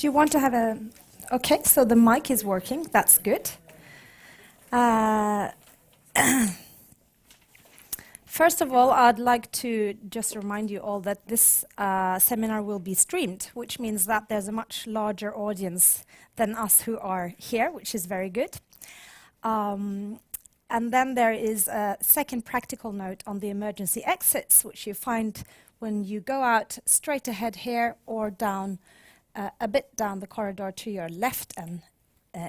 Do you want to have a... Okay, so the mic is working. That's good. First of all, I'd like to just remind you all that this seminar will be streamed, which means that there's a much larger audience than us who are here, which is very good. And then there is a second practical note on the emergency exits, which you find when you go out straight ahead here or down a bit down the corridor to your left, and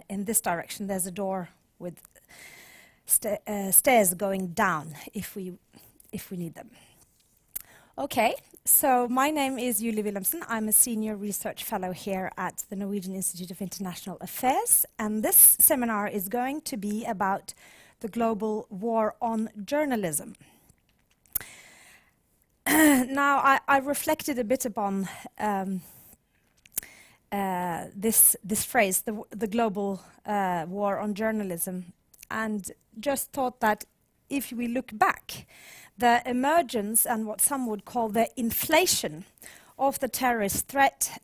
in this direction there's a door with stairs going down if we need them. Okay, so my name is Julie Wilhelmsen. I'm a senior research fellow here at the Norwegian Institute of International Affairs, and this seminar is going to be about the global war on journalism. Now, I reflected a bit upon this phrase, the global war on journalism, and just thought that if we look back, the emergence and what some would call the inflation of the terrorist threat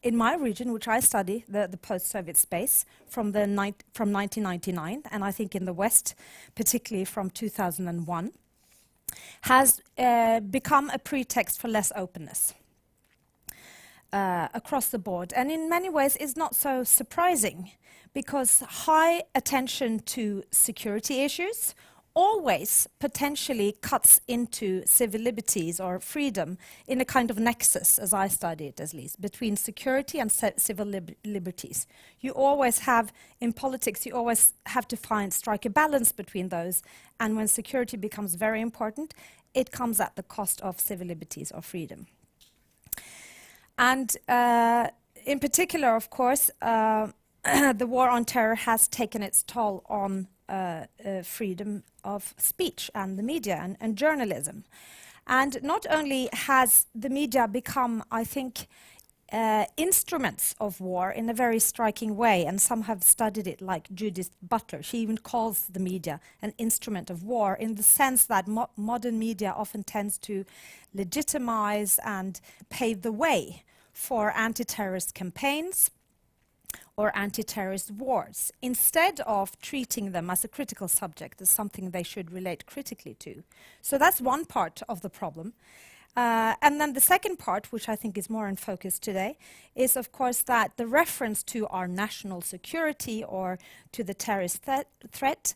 in my region, which I study, the post-Soviet space, from 1999, and I think in the West, particularly from 2001, has become a pretext for less openness across the board. And in many ways is not so surprising, because high attention to security issues always potentially cuts into civil liberties or freedom in a kind of nexus, as I study it at least, between security and civil liberties. You always have, in politics, you always have to strike a balance between those, and when security becomes very important, it comes at the cost of civil liberties or freedom. And in particular, of course, the war on terror has taken its toll on freedom of speech and the media and journalism. And not only has the media become, I think, instruments of war in a very striking way, and some have studied it like Judith Butler. She even calls the media an instrument of war, in the sense that modern media often tends to legitimize and pave the way for anti-terrorist campaigns or anti-terrorist wars, instead of treating them as a critical subject, as something they should relate critically to. So that's one part of the problem. And then the second part, which I think is more in focus today, is of course that the reference to our national security or to the terrorist threat,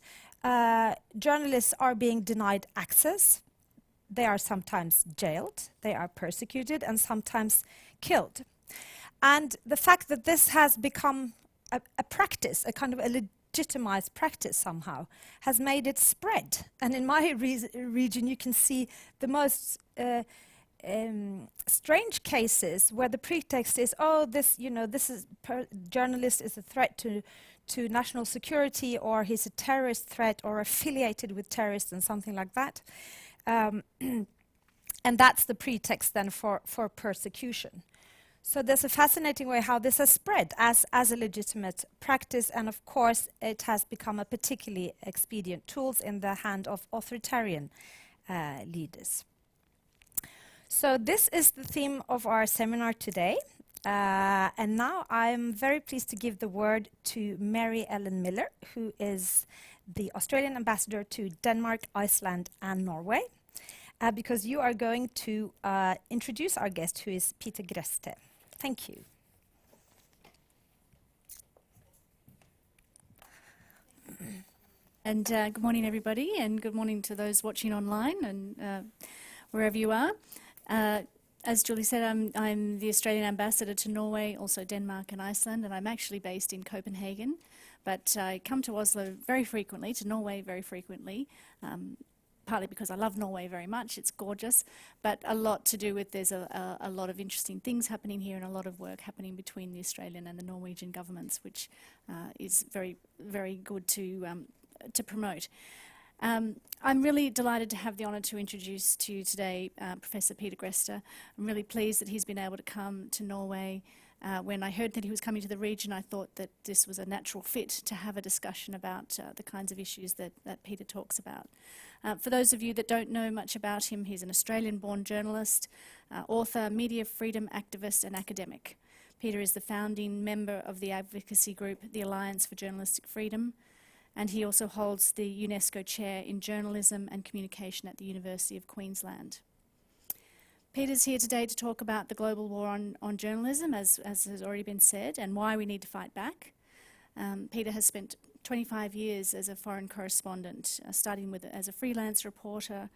journalists are being denied access. They are sometimes jailed, they are persecuted, and sometimes killed. And the fact that this has become a practice, a kind of a legitimized practice somehow, has made it spread. And in my region, you can see the most strange cases where the pretext is, oh, this journalist is a threat to national security, or he's a terrorist threat, or affiliated with terrorists, and something like that. And that's the pretext then for persecution. So there's a fascinating way how this has spread as a legitimate practice, and of course it has become a particularly expedient tool in the hand of authoritarian leaders. So this is the theme of our seminar today, and now I'm very pleased to give the word to Mary Ellen Miller, who is the Australian ambassador to Denmark, Iceland and Norway, because you are going to introduce our guest, who is Peter Greste. Thank you. And good morning, everybody, and good morning to those watching online and wherever you are. As Julie said, I'm the Australian ambassador to Norway, also Denmark and Iceland, and I'm actually based in Copenhagen, but I come to Oslo very frequently, to Norway very frequently, partly because I love Norway very much, it's gorgeous, but a lot to do with there's a lot of interesting things happening here and a lot of work happening between the Australian and the Norwegian governments, which is very, very good to promote. I'm really delighted to have the honour to introduce to you today Professor Peter Greste. I'm really pleased that he's been able to come to Norway. When I heard that he was coming to the region, I thought that this was a natural fit to have a discussion about the kinds of issues that Peter talks about. For those of you that don't know much about him, he's an Australian-born journalist, author, media freedom activist and academic. Peter is the founding member of the advocacy group, the Alliance for Journalistic Freedom, and he also holds the UNESCO Chair in Journalism and Communication at the University of Queensland. Peter's here today to talk about the global war on journalism, as has already been said, and why we need to fight back. Peter has spent 25 years as a foreign correspondent, starting as a freelance reporter,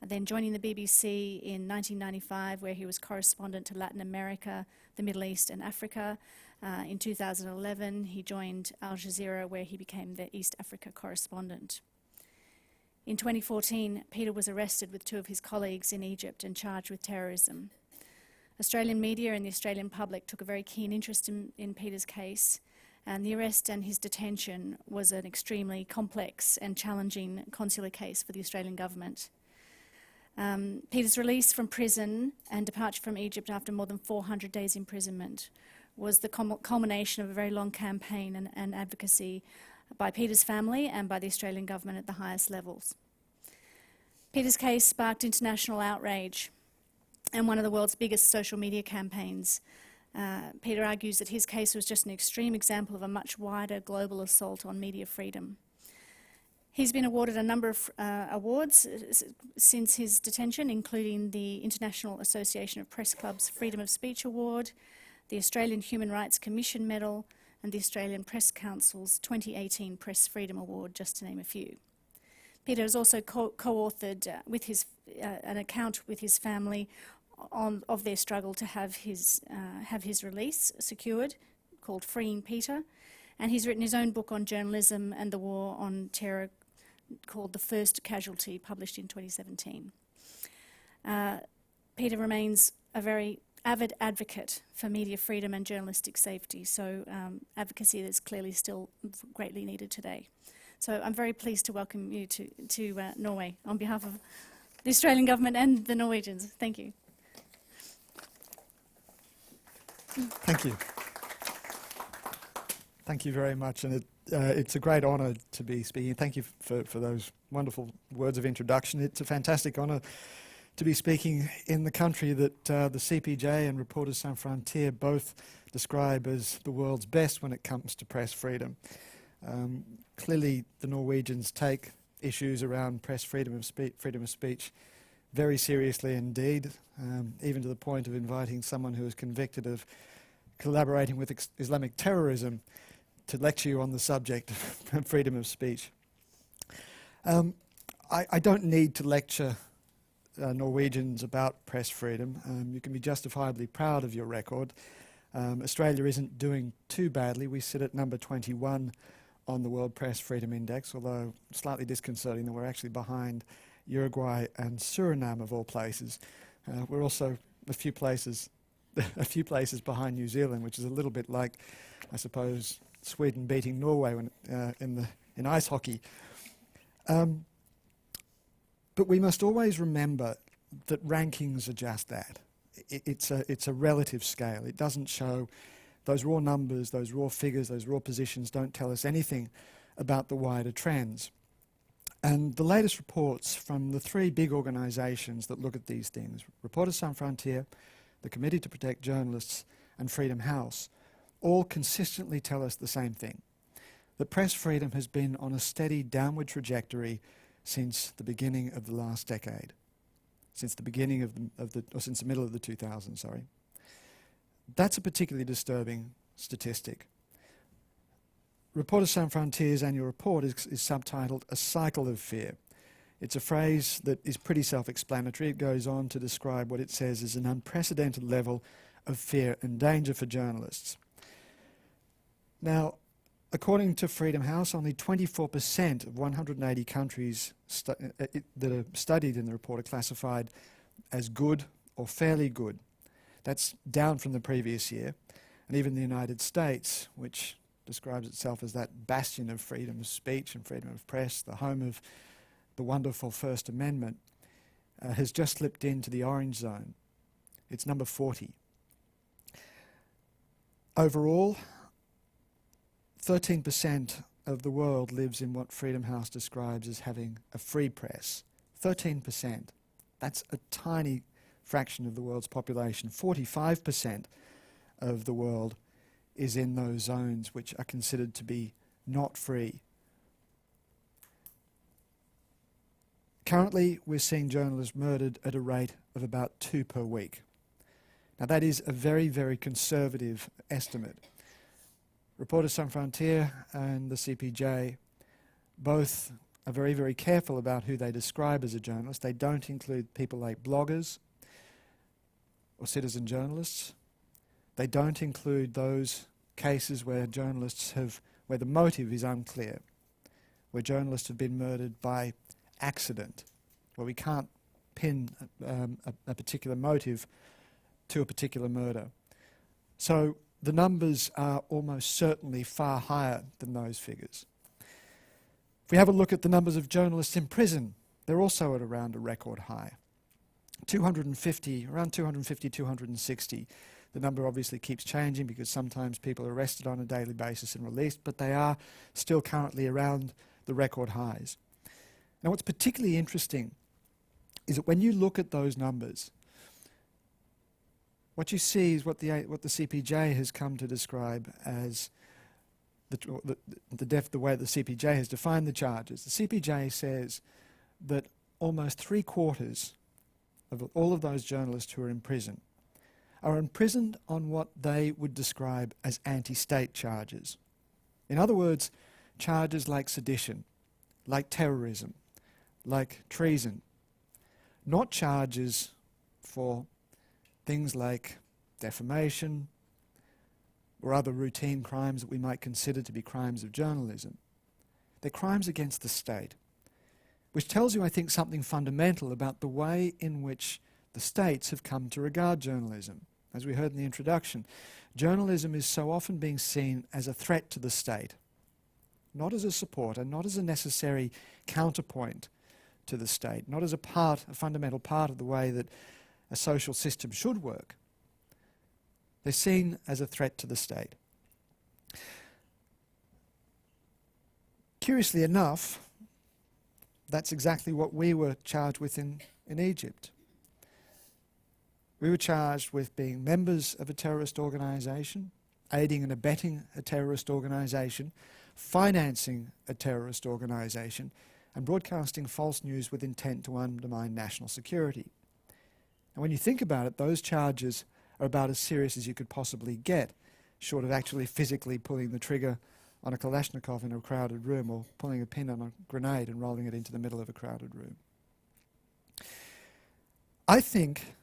and then joining the BBC in 1995, where he was correspondent to Latin America, the Middle East and Africa. In 2011, he joined Al Jazeera, where he became the East Africa correspondent. In 2014, Peter was arrested with two of his colleagues in Egypt and charged with terrorism. Australian media and the Australian public took a very keen interest in Peter's case, and the arrest and his detention was an extremely complex and challenging consular case for the Australian government. Peter's release from prison and departure from Egypt after more than 400 days imprisonment was the culmination of a very long campaign and advocacy by Peter's family and by the Australian government at the highest levels. Peter's case sparked international outrage and one of the world's biggest social media campaigns. Peter argues that his case was just an extreme example of a much wider global assault on media freedom. He's been awarded a number of awards since his detention, including the International Association of Press Clubs Freedom of Speech Award, the Australian Human Rights Commission Medal, and the Australian Press Council's 2018 Press Freedom Award, just to name a few. Peter has also co-authored an account with his family of their struggle to have his release secured, called Freeing Peter, and he's written his own book on journalism and the war on terror, called The First Casualty, published in 2017. Peter remains a very avid advocate for media freedom and journalistic safety, so advocacy that's clearly still greatly needed today. So I'm very pleased to welcome you to Norway on behalf of the Australian government and the Norwegians. Thank you. Thank you. Thank you very much, and it's a great honour to be speaking. Thank you for those wonderful words of introduction. It's a fantastic honour to be speaking in the country that the CPJ and Reporters Sans Frontières both describe as the world's best when it comes to press freedom. Clearly, the Norwegians take issues around press freedom of speech very seriously indeed, even to the point of inviting someone who is convicted of collaborating with Islamic terrorism to lecture you on the subject of freedom of speech. I don't need to lecture Norwegians about press freedom. You can be justifiably proud of your record. Australia isn't doing too badly. We sit at number 21 on the World Press Freedom Index, although slightly disconcerting that we're actually behind Uruguay and Suriname, of all places. We're also a few places behind New Zealand, which is a little bit like, I suppose, Sweden beating Norway in ice hockey. But we must always remember that rankings are just that. It's a relative scale. It doesn't show those raw numbers, those raw figures, those raw positions don't tell us anything about the wider trends. And the latest reports from the three big organisations that look at these things, Reporters Sans Frontières, the Committee to Protect Journalists, and Freedom House, all consistently tell us the same thing, that press freedom has been on a steady downward trajectory since the beginning of the last decade, since the middle of the 2000s, sorry. That's a particularly disturbing statistic. Reporters Sans Frontières' annual report is subtitled "A Cycle of Fear." It's a phrase that is pretty self-explanatory. It goes on to describe what it says is an unprecedented level of fear and danger for journalists. Now, according to Freedom House, only 24% of 180 countries that are studied in the report are classified as good or fairly good. That's down from the previous year. And even the United States, which describes itself as that bastion of freedom of speech and freedom of press, the home of the wonderful First Amendment, has just slipped into the orange zone. It's number 40. Overall, 13% of the world lives in what Freedom House describes as having a free press. 13%. That's a tiny fraction of the world's population. 45% of the world is in those zones which are considered to be not free. Currently, we're seeing journalists murdered at a rate of about 2 per week. Now that is a very, very conservative estimate. Reporters Sans Frontières and the CPJ both are very, very careful about who they describe as a journalist. They don't include people like bloggers or citizen journalists. They don't include those cases where where the motive is unclear, where journalists have been murdered by accident, where we can't pin a particular motive to a particular murder. So the numbers are almost certainly far higher than those figures. If we have a look at the numbers of journalists in prison, they're also at around a record high. 250, around 250, 260. The number obviously keeps changing because sometimes people are arrested on a daily basis and released, but they are still currently around the record highs. Now what's particularly interesting is that when you look at those numbers, what you see is what the CPJ has come to describe as the way the CPJ has defined the charges. The CPJ says that almost 3/4 of all of those journalists who are imprisoned are imprisoned on what they would describe as anti-state charges. In other words, charges like sedition, like terrorism, like treason, not charges for things like defamation or other routine crimes that we might consider to be crimes of journalism. They're crimes against the state, which tells you, I think, something fundamental about the way in which the states have come to regard journalism. As we heard in the introduction, journalism is so often being seen as a threat to the state, not as a supporter, not as a necessary counterpoint to the state, not as a fundamental part of the way that a social system should work. They're seen as a threat to the state. Curiously enough, that's exactly what we were charged with in Egypt. We were charged with being members of a terrorist organisation, aiding and abetting a terrorist organisation, financing a terrorist organisation, and broadcasting false news with intent to undermine national security. And when you think about it, those charges are about as serious as you could possibly get, short of actually physically pulling the trigger on a Kalashnikov in a crowded room or pulling a pin on a grenade and rolling it into the middle of a crowded room. I think,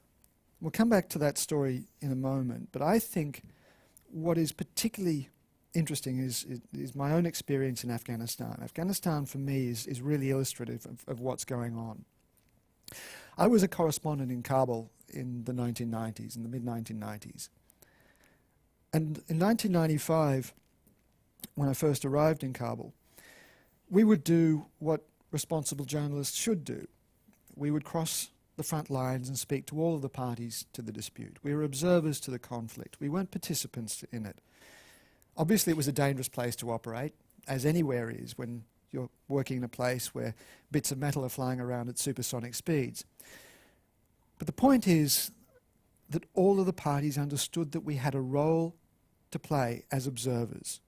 we'll come back to that story in a moment, but I think what is particularly interesting is my own experience in Afghanistan. Afghanistan for me is really illustrative of what's going on. I was a correspondent in Kabul in the 1990s, in the mid-1990s. And in 1995, when I first arrived in Kabul, we would do what responsible journalists should do. We would cross the front lines and speak to all of the parties to the dispute. We were observers to the conflict. We weren't participants in it. Obviously, it was a dangerous place to operate, as anywhere is when you're working in a place where bits of metal are flying around at supersonic speeds. But the point is that all of the parties understood that we had a role to play as observers.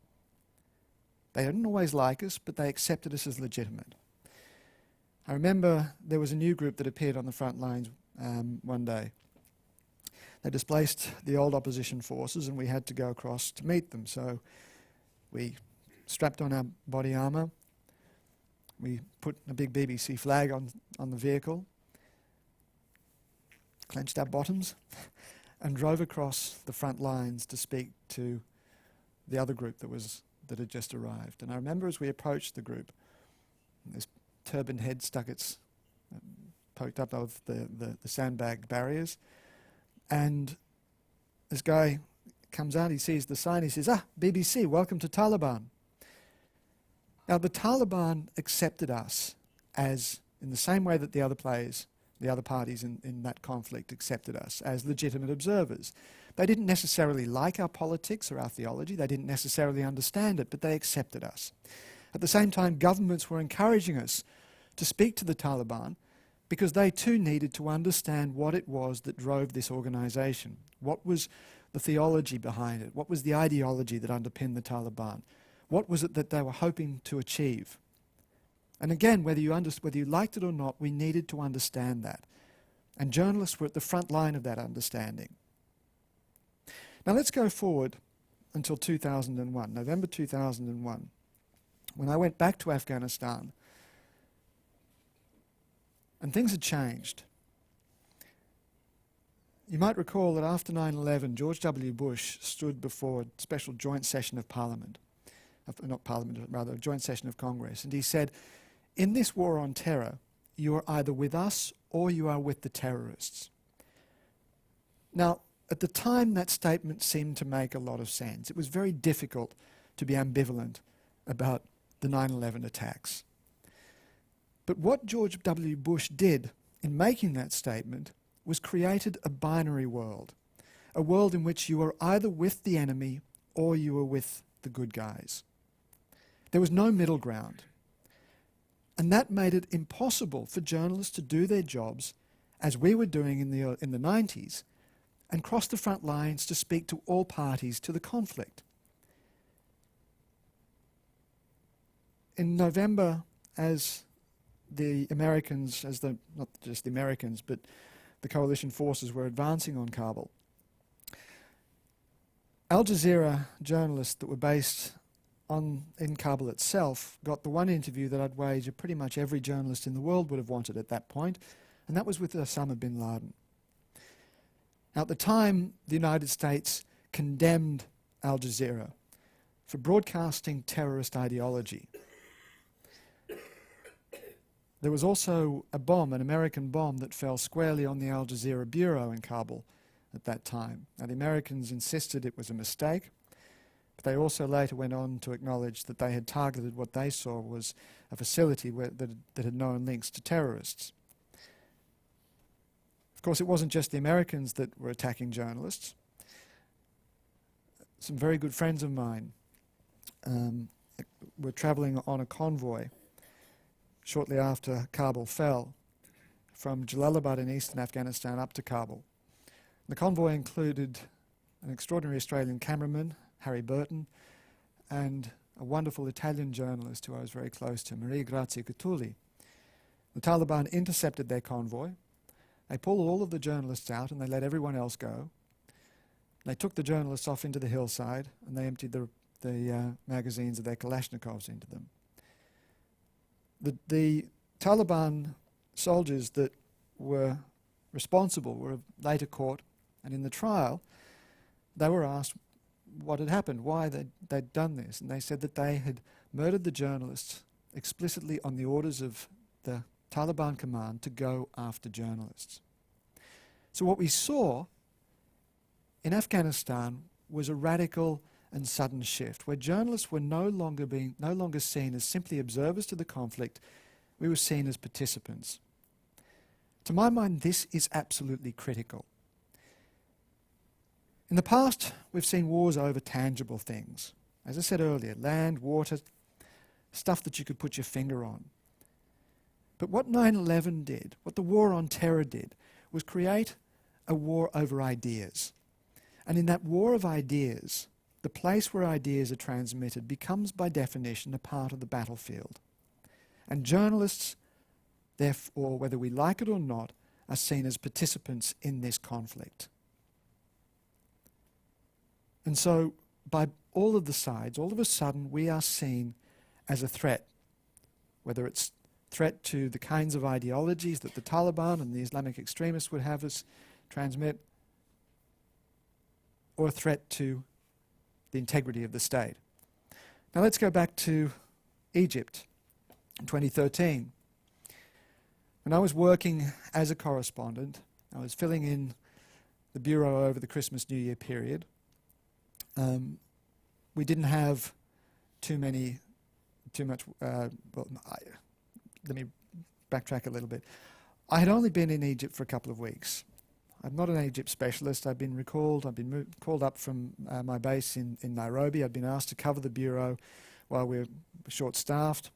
They didn't always like us, but they accepted us as legitimate. I remember there was a new group that appeared on the front lines one day. They displaced the old opposition forces and we had to go across to meet them. So we strapped on our body armour, we put a big BBC flag on the vehicle, clenched our bottoms and drove across the front lines to speak to the other group that had just arrived. And I remember as we approached the group, this turbaned head stuck its poked up of the sandbag barriers, and this guy comes out, he sees the sign, he says, BBC, welcome to Taliban. Now the Taliban accepted us as, in the same way that the other parties in that conflict accepted us, as legitimate observers. They didn't necessarily like our politics or our theology, they didn't necessarily understand it, but they accepted us. At the same time, governments were encouraging us to speak to the Taliban because they too needed to understand what it was that drove this organisation. What was the theology behind it? What was the ideology that underpinned the Taliban? What was it that they were hoping to achieve? And again, whether you liked it or not, we needed to understand that. And journalists were at the front line of that understanding. Now let's go forward until 2001, November 2001, when I went back to Afghanistan, and things had changed. You might recall that after 9/11, George W. Bush stood before a special joint session of Parliament, not Parliament, rather a joint session of Congress, and he said, "In this war on terror, you are either with us or you are with the terrorists." Now, at the time, that statement seemed to make a lot of sense. It was very difficult to be ambivalent about the 9/11 attacks. But what George W. Bush did in making that statement was created a binary world, a world in which you are either with the enemy or you are with the good guys. There was no middle ground. And that made it impossible for journalists to do their jobs as we were doing in the 90s and cross the front lines to speak to all parties to the conflict. In November, as the Americans, not just the Americans, but the coalition forces were advancing on Kabul, Al Jazeera journalists that were based in Kabul itself got the one interview that I'd wager pretty much every journalist in the world would have wanted at that point, and that was with Osama bin Laden. Now, at the time, the United States condemned Al Jazeera for broadcasting terrorist ideology. There was also a bomb, an American bomb, that fell squarely on the Al Jazeera bureau in Kabul at that time. Now, the Americans insisted it was a mistake, but they also later went on to acknowledge that they had targeted what they saw was a facility that had known links to terrorists. Of course, it wasn't just the Americans that were attacking journalists. Some very good friends of mine were travelling on a convoy shortly after Kabul fell from Jalalabad in eastern Afghanistan up to Kabul. The convoy included an extraordinary Australian cameraman, Harry Burton, and a wonderful Italian journalist who I was very close to, Maria Grazia Catulli. The Taliban intercepted their convoy. They pulled all of the journalists out and they let everyone else go. They took the journalists off into the hillside and they emptied the magazines of their Kalashnikovs into them. The Taliban soldiers that were responsible were later caught, and in the trial they were asked what had happened, why they'd done this, and they said that they had murdered the journalists explicitly on the orders of the Taliban command to go after journalists. So what we saw in Afghanistan was a radical and sudden shift, where journalists were no longer seen as simply observers to the conflict. We were seen as participants. To my mind, this is absolutely critical. In the past, we've seen wars over tangible things. As I said earlier, land, water, stuff that you could put your finger on. But what 9/11 did, what the war on terror did, was create a war over ideas. And in that war of ideas, the place where ideas are transmitted becomes by definition a part of the battlefield. And journalists, therefore, whether we like it or not, are seen as participants in this conflict. And so, by all of the sides, all of a sudden we are seen as a threat, whether it's threat to the kinds of ideologies that the Taliban and the Islamic extremists would have us transmit, or a threat to the integrity of the state. Now let's go back to Egypt in 2013. When I was working as a correspondent, I was filling in the bureau over the Christmas New Year period. We didn't have too much, let me backtrack a little bit. I had only been in Egypt for a couple of weeks. I'm not an Egypt specialist. I've been called up from my base in Nairobi. I'd been asked to cover the bureau while we were short-staffed.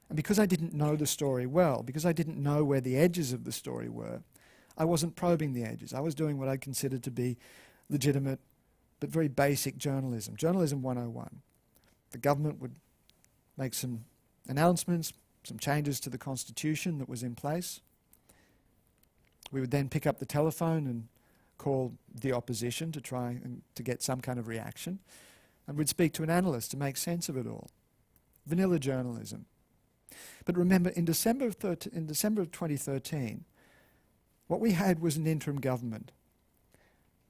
And because I didn't know the story well, because I didn't know where the edges of the story were, I wasn't probing the edges. I was doing what I considered to be legitimate but very basic journalism. Journalism 101. The government would make some announcements, some changes to the constitution that was in place. We would then pick up the telephone and call the opposition to try and to get some kind of reaction. And we'd speak to an analyst to make sense of it all. Vanilla journalism. But remember, in December of 2013, what we had was an interim government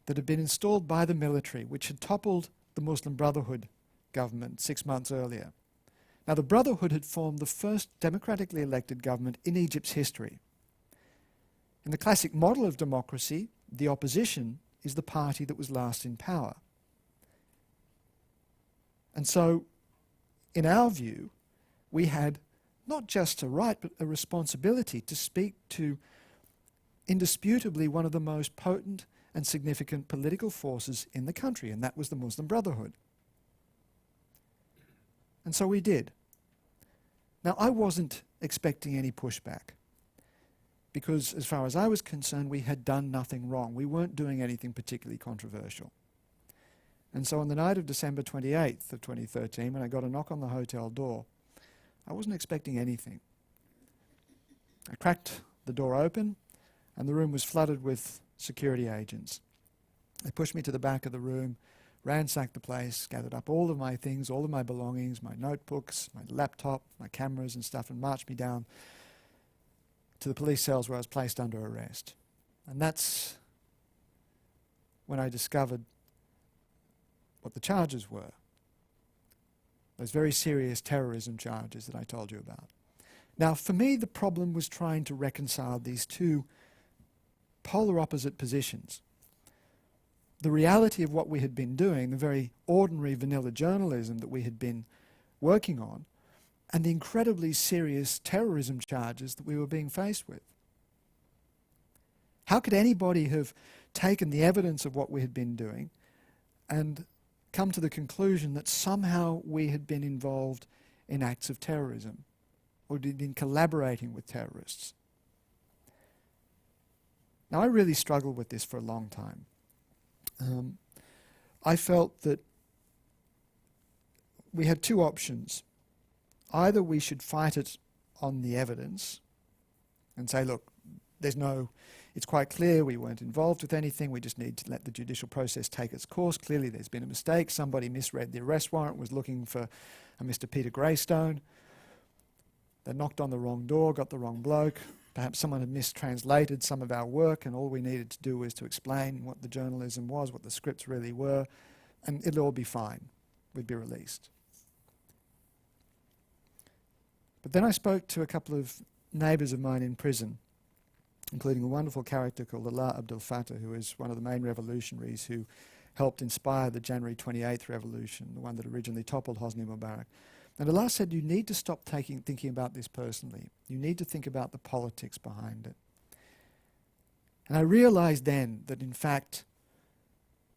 that had been installed by the military, which had toppled the Muslim Brotherhood government 6 months earlier. Now, the Brotherhood had formed the first democratically elected government in Egypt's history. In the classic model of democracy, the opposition is the party that was last in power. And so, in our view, we had not just a right, but a responsibility to speak to indisputably one of the most potent and significant political forces in the country, and that was the Muslim Brotherhood. And so we did. Now, I wasn't expecting any pushback, because as far as I was concerned, we had done nothing wrong. We weren't doing anything particularly controversial. And so on the night of December 28th of 2013, when I got a knock on the hotel door, I wasn't expecting anything. I cracked the door open, and the room was flooded with security agents. They pushed me to the back of the room, ransacked the place, gathered up all of my things, all of my belongings, my notebooks, my laptop, my cameras and stuff, and marched me down to the police cells where I was placed under arrest. And that's when I discovered what the charges were. Those very serious terrorism charges that I told you about. Now, for me, the problem was trying to reconcile these two polar opposite positions. The reality of what we had been doing, the very ordinary vanilla journalism that we had been working on, and the incredibly serious terrorism charges that we were being faced with. How could anybody have taken the evidence of what we had been doing and come to the conclusion that somehow we had been involved in acts of terrorism or had been collaborating with terrorists? Now, I really struggled with this for a long time. I felt that we had two options. Either we should fight it on the evidence and say, look, it's quite clear we weren't involved with anything, we just need to let the judicial process take its course. Clearly there's been a mistake, somebody misread the arrest warrant, was looking for a Mr. Peter Greste. They knocked on the wrong door, got the wrong bloke. Perhaps someone had mistranslated some of our work, and all we needed to do was to explain what the journalism was, what the scripts really were, and it'll all be fine. We'd be released. But then I spoke to a couple of neighbours of mine in prison, including a wonderful character called Allah Abdel Fattah, who is one of the main revolutionaries who helped inspire the January 28th revolution, the one that originally toppled Hosni Mubarak. And Allah said, you need to stop thinking about this personally. You need to think about the politics behind it. And I realized then that, in fact,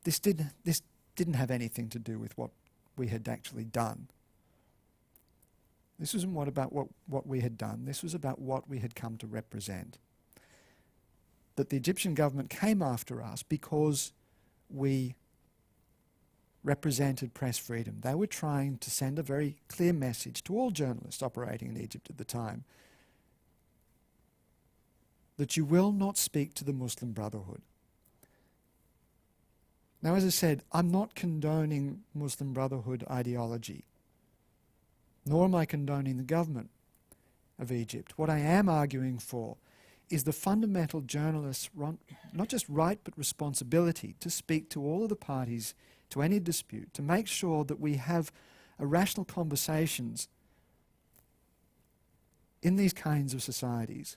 this didn't have anything to do with what we had actually done. This wasn't about what we had done. This was about what we had come to represent. That the Egyptian government came after us because we represented press freedom. They were trying to send a very clear message to all journalists operating in Egypt at the time that you will not speak to the Muslim Brotherhood. Now, as I said, I'm not condoning Muslim Brotherhood ideology, nor am I condoning the government of Egypt. What I am arguing for is the fundamental journalist's not just right but responsibility to speak to all of the parties to any dispute, to make sure that we have a rational conversations in these kinds of societies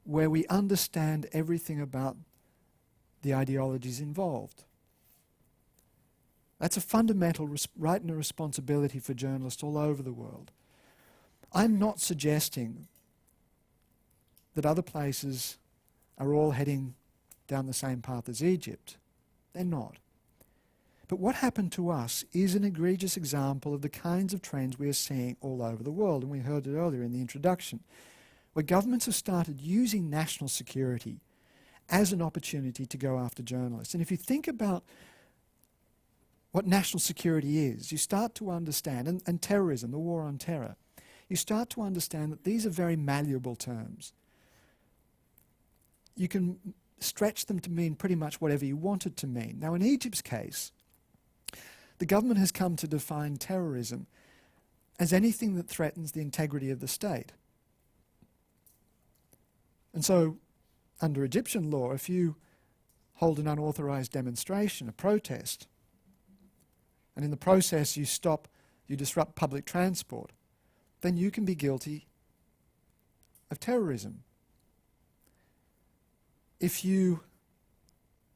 where we understand everything about the ideologies involved. That's a fundamental right and a responsibility for journalists all over the world. I'm not suggesting that other places are all heading down the same path as Egypt. They're not. But what happened to us is an egregious example of the kinds of trends we are seeing all over the world, and we heard it earlier in the introduction, where governments have started using national security as an opportunity to go after journalists. And if you think about what national security is, you start to understand, and terrorism, the war on terror, you start to understand that these are very malleable terms. You can stretch them to mean pretty much whatever you want it to mean. Now, in Egypt's case, the government has come to define terrorism as anything that threatens the integrity of the state. And so, under Egyptian law, if you hold an unauthorized demonstration, a protest, and in the process you disrupt public transport, then you can be guilty of terrorism. If you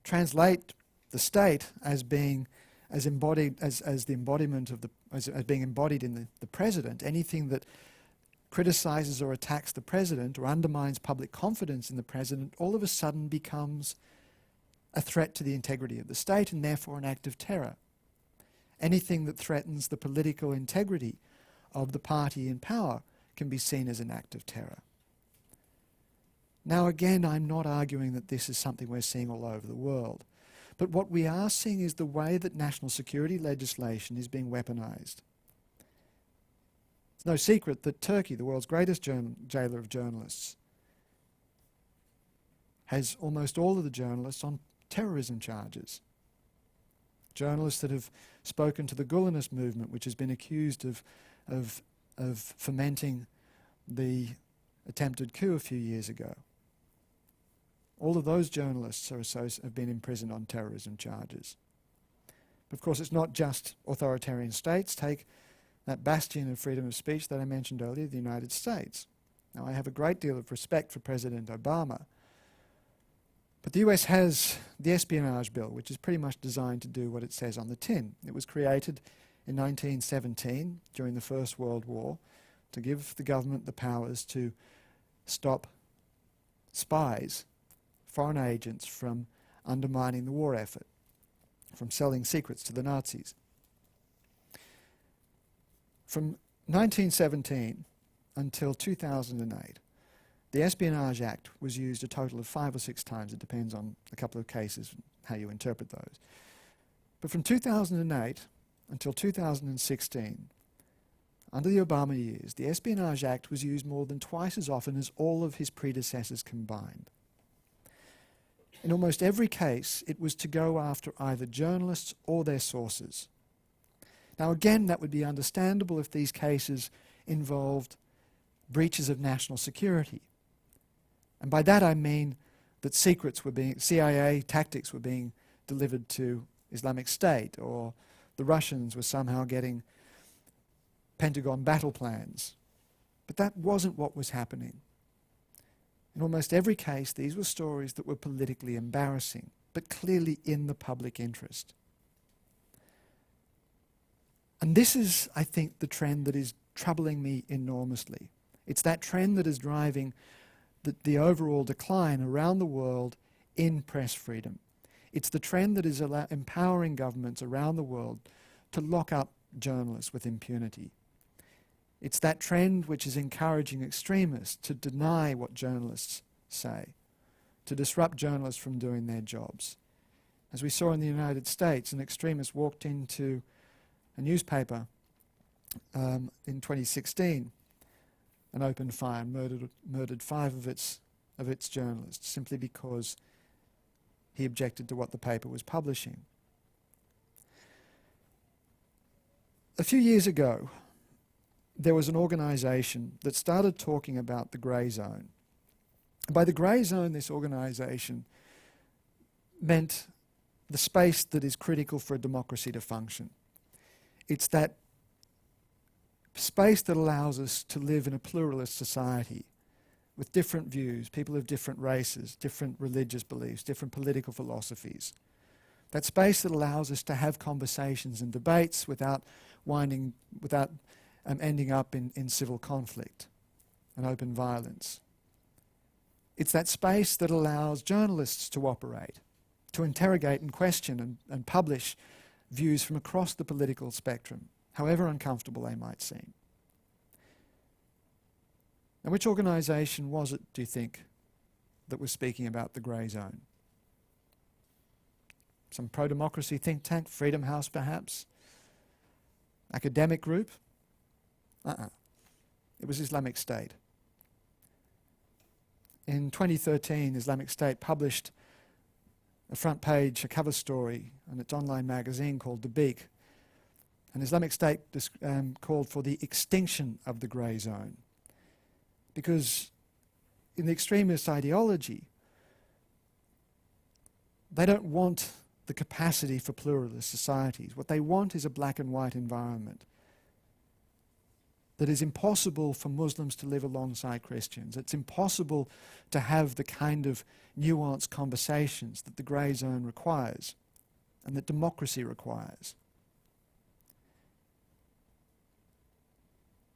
translate the state as being as the embodiment of as being embodied in the president, anything that criticizes or attacks the president or undermines public confidence in the president all of a sudden becomes a threat to the integrity of the state and therefore an act of terror. Anything that threatens the political integrity of the party in power can be seen as an act of terror. Now again, I'm not arguing that this is something we're seeing all over the world, but what we are seeing is the way that national security legislation is being weaponized. It's no secret that Turkey, the world's greatest jailer of journalists, has almost all of the journalists on terrorism charges. Journalists that have spoken to the Gulenist movement, which has been accused of fomenting the attempted coup a few years ago. All of those journalists have been imprisoned on terrorism charges. But of course, it's not just authoritarian states. Take that bastion of freedom of speech that I mentioned earlier, the United States. Now, I have a great deal of respect for President Obama, but the US has the espionage bill, which is pretty much designed to do what it says on the tin. It was created in 1917 during the First World War to give the government the powers to stop spies, foreign agents, from undermining the war effort, from selling secrets to the Nazis. From 1917 until 2008, the Espionage Act was used a total of 5 or 6 times. It depends on a couple of cases, how you interpret those. But from 2008 until 2016, under the Obama years, the Espionage Act was used more than twice as often as all of his predecessors combined. In almost every case, it was to go after either journalists or their sources. Now again, that would be understandable if these cases involved breaches of national security. And by that I mean that CIA tactics were being delivered to Islamic State, or the Russians were somehow getting Pentagon battle plans. But that wasn't what was happening. In almost every case, these were stories that were politically embarrassing, but clearly in the public interest. And this is, I think, the trend that is troubling me enormously. It's that trend that is driving the overall decline around the world in press freedom. It's the trend that is empowering governments around the world to lock up journalists with impunity. It's that trend which is encouraging extremists to deny what journalists say, to disrupt journalists from doing their jobs. As we saw in the United States, an extremist walked into a newspaper in 2016 and opened fire and murdered 5 of its journalists simply because he objected to what the paper was publishing. A few years ago, there was an organization that started talking about the grey zone. By the grey zone, this organization meant the space that is critical for a democracy to function. It's that space that allows us to live in a pluralist society with different views, people of different races, different religious beliefs, different political philosophies. That space that allows us to have conversations and debates without ending up in civil conflict and open violence. It's that space that allows journalists to operate, to interrogate and question and publish views from across the political spectrum, however uncomfortable they might seem. Now, which organisation was it, do you think, that was speaking about the grey zone? some pro-democracy think tank, Freedom House perhaps, academic group? It was Islamic State. In 2013, Islamic State published a front page, a cover story on its online magazine called The Beak. And Islamic State called for the extinction of the grey zone. Because in the extremist ideology, they don't want the capacity for pluralist societies. What they want is a black and white environment that is impossible for Muslims to live alongside Christians. It's impossible to have the kind of nuanced conversations that the grey zone requires and that democracy requires.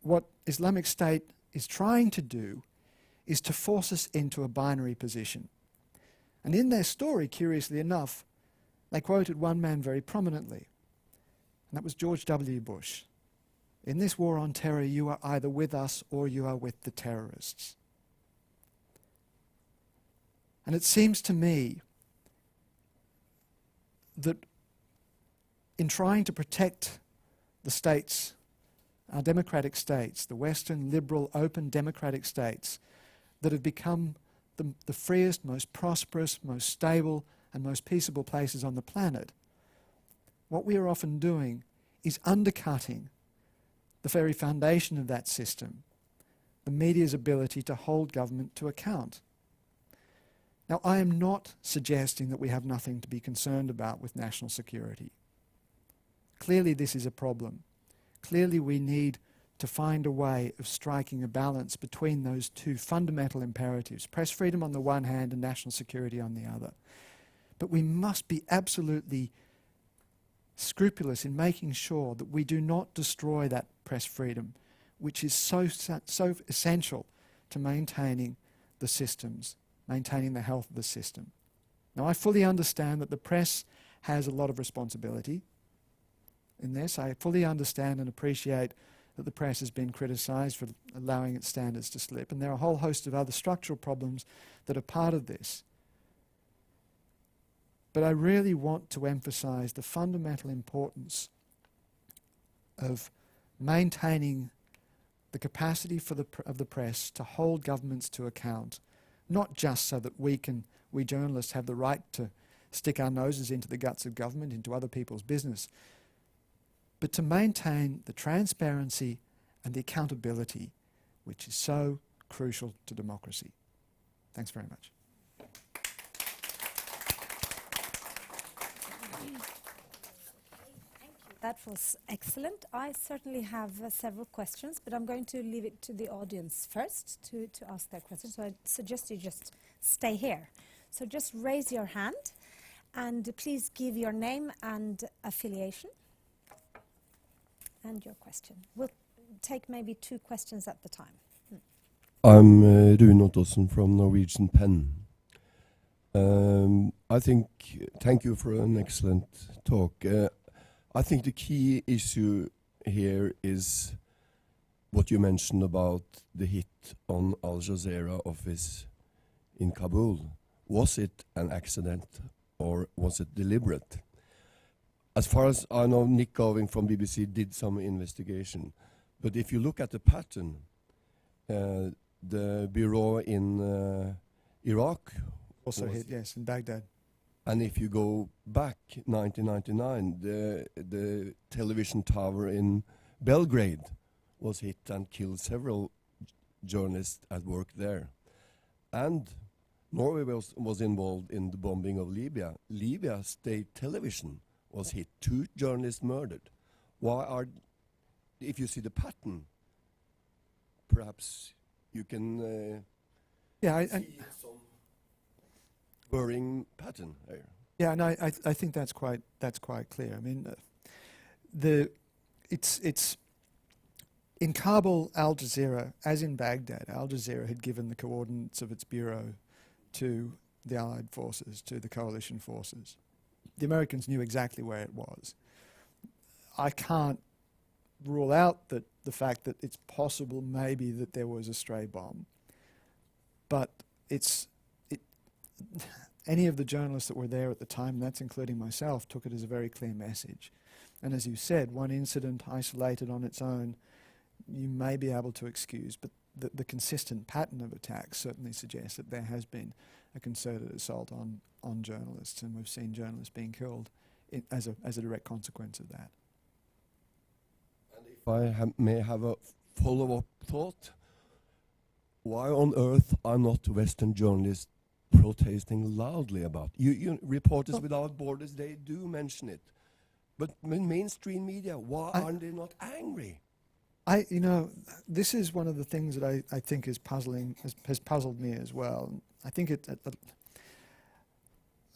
What Islamic State is trying to do is to force us into a binary position. And in their story, curiously enough, they quoted one man very prominently, and that was George W. Bush. In this war on terror, you are either with us or you are with the terrorists. And it seems to me that in trying to protect the states, our democratic states, the Western, liberal, open democratic states that have become the freest, most prosperous, most stable and most peaceable places on the planet, what we are often doing is undercutting the very foundation of that system, the media's ability to hold government to account. Now, I am not suggesting that we have nothing to be concerned about with national security. Clearly this is a problem. Clearly we need to find a way of striking a balance between those two fundamental imperatives, press freedom on the one hand and national security on the other. But we must be absolutely scrupulous in making sure that we do not destroy that press freedom, which is so essential to maintaining the systems, maintaining the health of the system. Now, I fully understand that the press has a lot of responsibility in this. I fully understand and appreciate that the press has been criticised for allowing its standards to slip, and there are a whole host of other structural problems that are part of this. But I really want to emphasise the fundamental importance of maintaining the capacity of the press to hold governments to account, not just so that we journalists have the right to stick our noses into the guts of government, into other people's business, but to maintain the transparency and the accountability which is so crucial to democracy. Thanks very much. That was excellent. I certainly have several questions, but I'm going to leave it to the audience first to ask their questions. So I suggest you just stay here. So just raise your hand and please give your name and affiliation and your question. We'll take maybe 2 questions at the time. I'm Rune Ottosen from Norwegian Pen. Thank you for an excellent talk. I think the key issue here is what you mentioned about the hit on Al Jazeera office in Kabul. Was it an accident or was it deliberate? As far as I know, Nick Goving from BBC did some investigation. But if you look at the pattern, the bureau in Iraq Also hit, yes, in Baghdad. And if you go back 1999, the television tower in Belgrade was hit and killed several journalists at work there. And Norway was involved in the bombing of Libya. Libya state television was hit, 2 journalists murdered. If you see the pattern, perhaps you can see some worrying pattern here. Yeah, and I think that's quite clear. I mean, it's in Kabul, Al Jazeera, as in Baghdad, Al Jazeera had given the coordinates of its bureau to the Allied forces, to the coalition forces. The Americans knew exactly where it was. I can't rule out that the fact that it's possible maybe that there was a stray bomb, but any of the journalists that were there at the time, and that's including myself, took it as a very clear message. And as you said, one incident isolated on its own, you may be able to excuse, but the consistent pattern of attacks certainly suggests that there has been a concerted assault on journalists, and we've seen journalists being killed as a direct consequence of that. And if I may have a follow-up thought, why on earth are not Western journalists protesting loudly about it? You Reporters Without Borders, they do mention it. But in mainstream media, why aren't they not angry? This is one of the things that I think is puzzling, has puzzled me as well. I think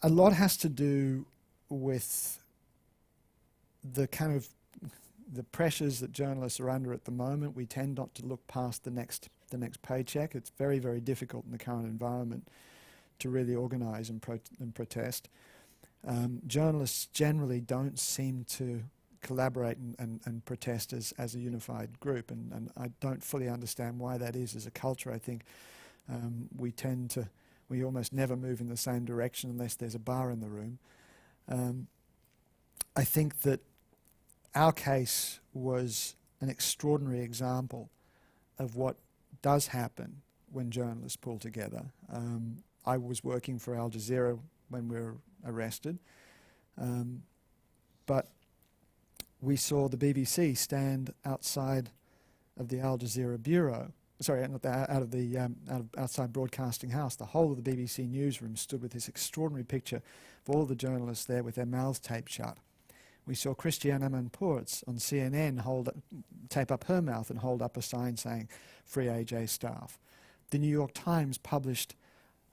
a lot has to do with the kind of the pressures that journalists are under at the moment. We tend not to look past the next paycheck. It's very, very difficult in the current environment to really organise and protest. Journalists generally don't seem to collaborate and protest as a unified group, and I don't fully understand why that is as a culture. I think we almost never move in the same direction unless there's a bar in the room. I think that our case was an extraordinary example of what does happen when journalists pull together. I was working for Al Jazeera when we were arrested, but we saw the BBC stand outside of the Al Jazeera bureau. Sorry, not outside Broadcasting House. The whole of the BBC newsroom stood with this extraordinary picture of all the journalists there with their mouths taped shut. We saw Christiane Amanpour on CNN tape up her mouth and hold up a sign saying "Free AJ Staff." The New York Times published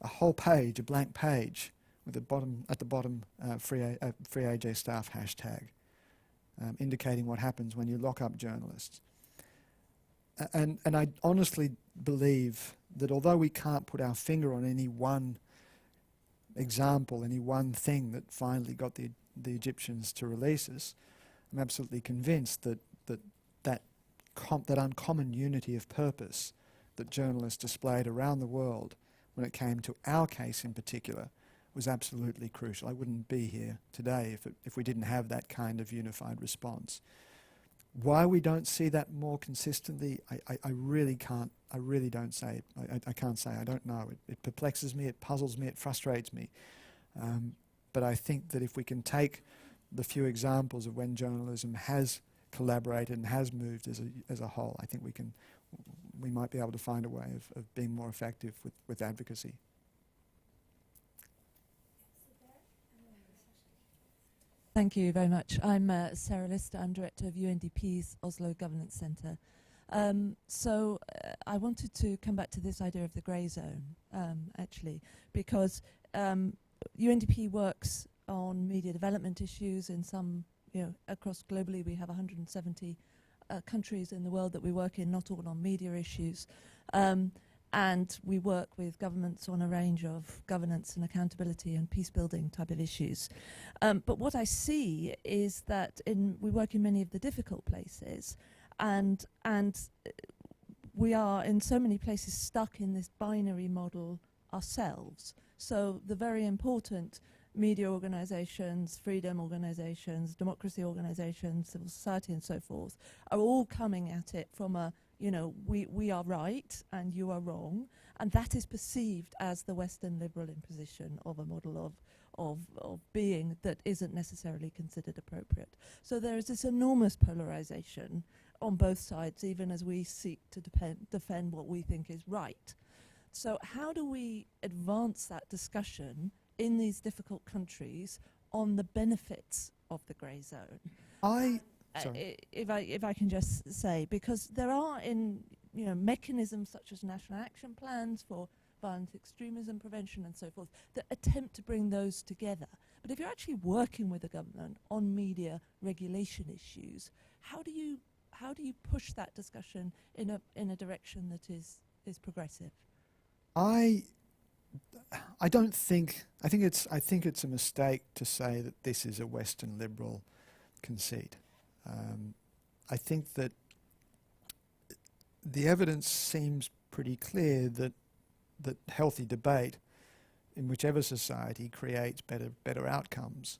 a whole page, a blank page, with at the bottom "Free AJ Staff" hashtag, indicating what happens when you lock up journalists. And I honestly believe that although we can't put our finger on any one example, any one thing that finally got the Egyptians to release us, I'm absolutely convinced that uncommon unity of purpose that journalists displayed around the world when it came to our case in particular was absolutely crucial. I wouldn't be here today if we didn't have that kind of unified response. Why we don't see that more consistently, I really can't. I really don't say it. I can't say. I don't know. It perplexes me. It puzzles me. It frustrates me. But I think that if we can take the few examples of when journalism has collaborated and has moved as a whole, I think we might be able to find a way of being more effective with advocacy. Thank you very much. I'm Sarah Lister. I'm director of UNDP's Oslo Governance Centre. I wanted to come back to this idea of the grey zone, actually, because UNDP works on media development issues in some, across globally we have 170 countries in the world that we work in, not all on media issues. And we work with governments on a range of governance and accountability and peace-building type of issues. But what I see is that we work in many of the difficult places, and we are in so many places stuck in this binary model ourselves. So the very important media organizations, freedom organizations, democracy organizations, civil society and so forth are all coming at it from a we are right and you are wrong, and that is perceived as the Western liberal imposition of a model of being that isn't necessarily considered appropriate. So there is this enormous polarization on both sides, even as we seek to defend what we think is right. So how do we advance that discussion in these difficult countries on the benefits of the grey zone? If I can just say, because there are mechanisms such as national action plans for violent extremism prevention and so forth that attempt to bring those together. But if you're actually working with the government on media regulation issues, how do you push that discussion in a direction that is progressive? I think it's a mistake to say that this is a Western liberal conceit. I think that the evidence seems pretty clear that healthy debate in whichever society creates better outcomes.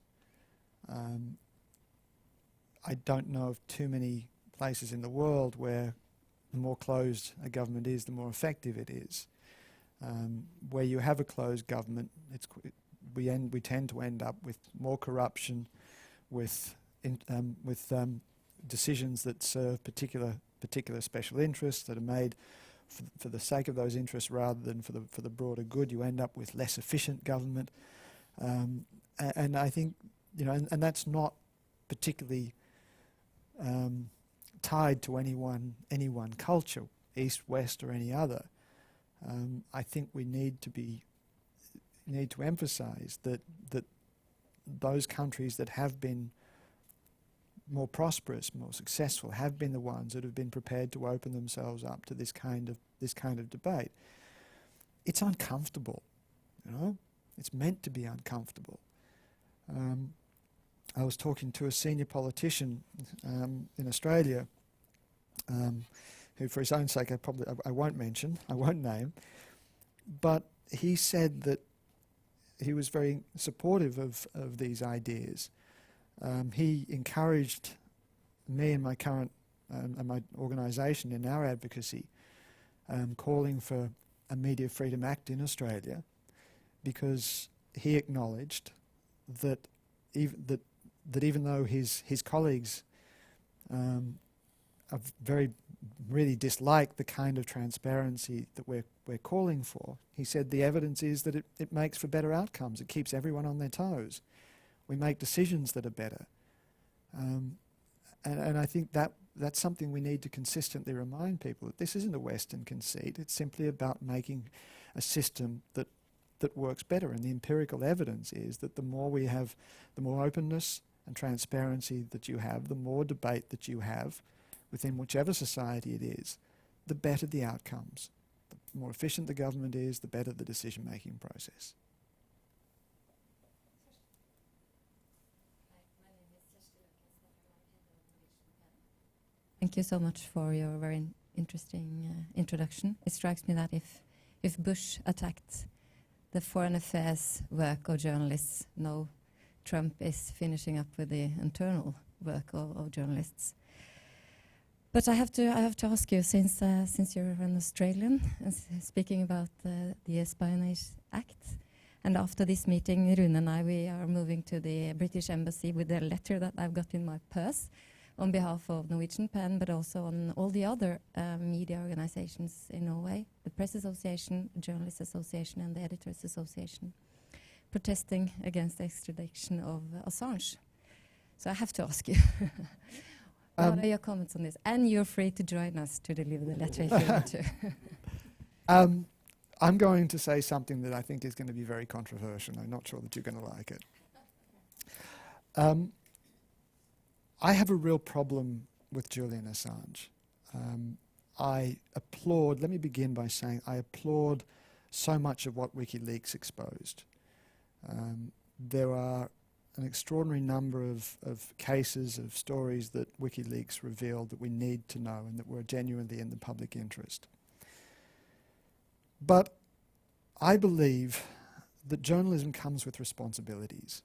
I don't know of too many places in the world where the more closed a government is, the more effective it is. Where you have a closed government, we tend to end up with more corruption, with decisions that serve particular special interests that are made for the sake of those interests rather than for the broader good. You end up with less efficient government, and I think and that's not particularly tied to any one culture, East, West, or any other. I think we need to emphasise that those countries that have been more prosperous, more successful, have been the ones that have been prepared to open themselves up to this kind of debate. It's uncomfortable, It's meant to be uncomfortable. I was talking to a senior politician in Australia, who, for his own sake, I won't name, but he said that he was very supportive of these ideas. He encouraged me and my current and my organisation in our advocacy, calling for a Media Freedom Act in Australia, because he acknowledged that even though his colleagues really dislike the kind of transparency that we're calling for, he said the evidence is that it makes for better outcomes. It keeps everyone on their toes. We make decisions that are better. And I think that's something we need to consistently remind people, that this isn't a Western conceit. It's simply about making a system that works better. And the empirical evidence is that the more we have, the more openness and transparency that you have, the more debate that you have within whichever society it is, the better the outcomes. The more efficient the government is, the better the decision-making process. Thank you so much for your very interesting introduction. It strikes me that if Bush attacked the foreign affairs work of journalists, now Trump is finishing up with the internal work of journalists. But I have to ask you, since you're an Australian, speaking about the Espionage Act, and after this meeting, Rune and we are moving to the British Embassy with a letter that I've got in my purse on behalf of Norwegian PEN, but also on all the other media organizations in Norway, the Press Association, Journalists Association, and the Editors Association, protesting against the extradition of Assange. So I have to ask you, what are your comments on this? And you're free to join us to deliver the letter if you want to. I'm going to say something that I think is going to be very controversial. I'm not sure that you're going to like it. I have a real problem with Julian Assange. Let me begin by saying I applaud so much of what WikiLeaks exposed. There are an extraordinary number of cases, of stories that WikiLeaks revealed that we need to know and that were genuinely in the public interest. But I believe that journalism comes with responsibilities.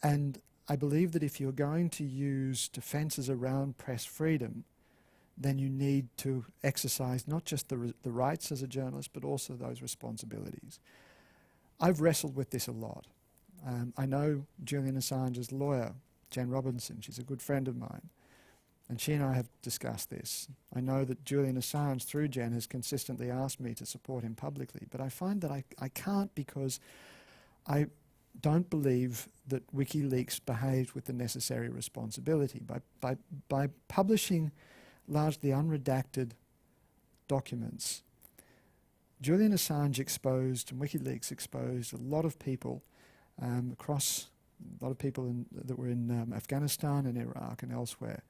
And I believe that if you're going to use defences around press freedom, then you need to exercise not just the rights as a journalist, but also those responsibilities. I've wrestled with this a lot. I know Julian Assange's lawyer, Jen Robinson. She's a good friend of mine. And she and I have discussed this. I know that Julian Assange, through Jen, has consistently asked me to support him publicly. But I find that I can't, because I don't believe that WikiLeaks behaved with the necessary responsibility. By publishing largely unredacted documents, Julian Assange exposed, and WikiLeaks exposed, a lot of people that were in Afghanistan and Iraq and elsewhere,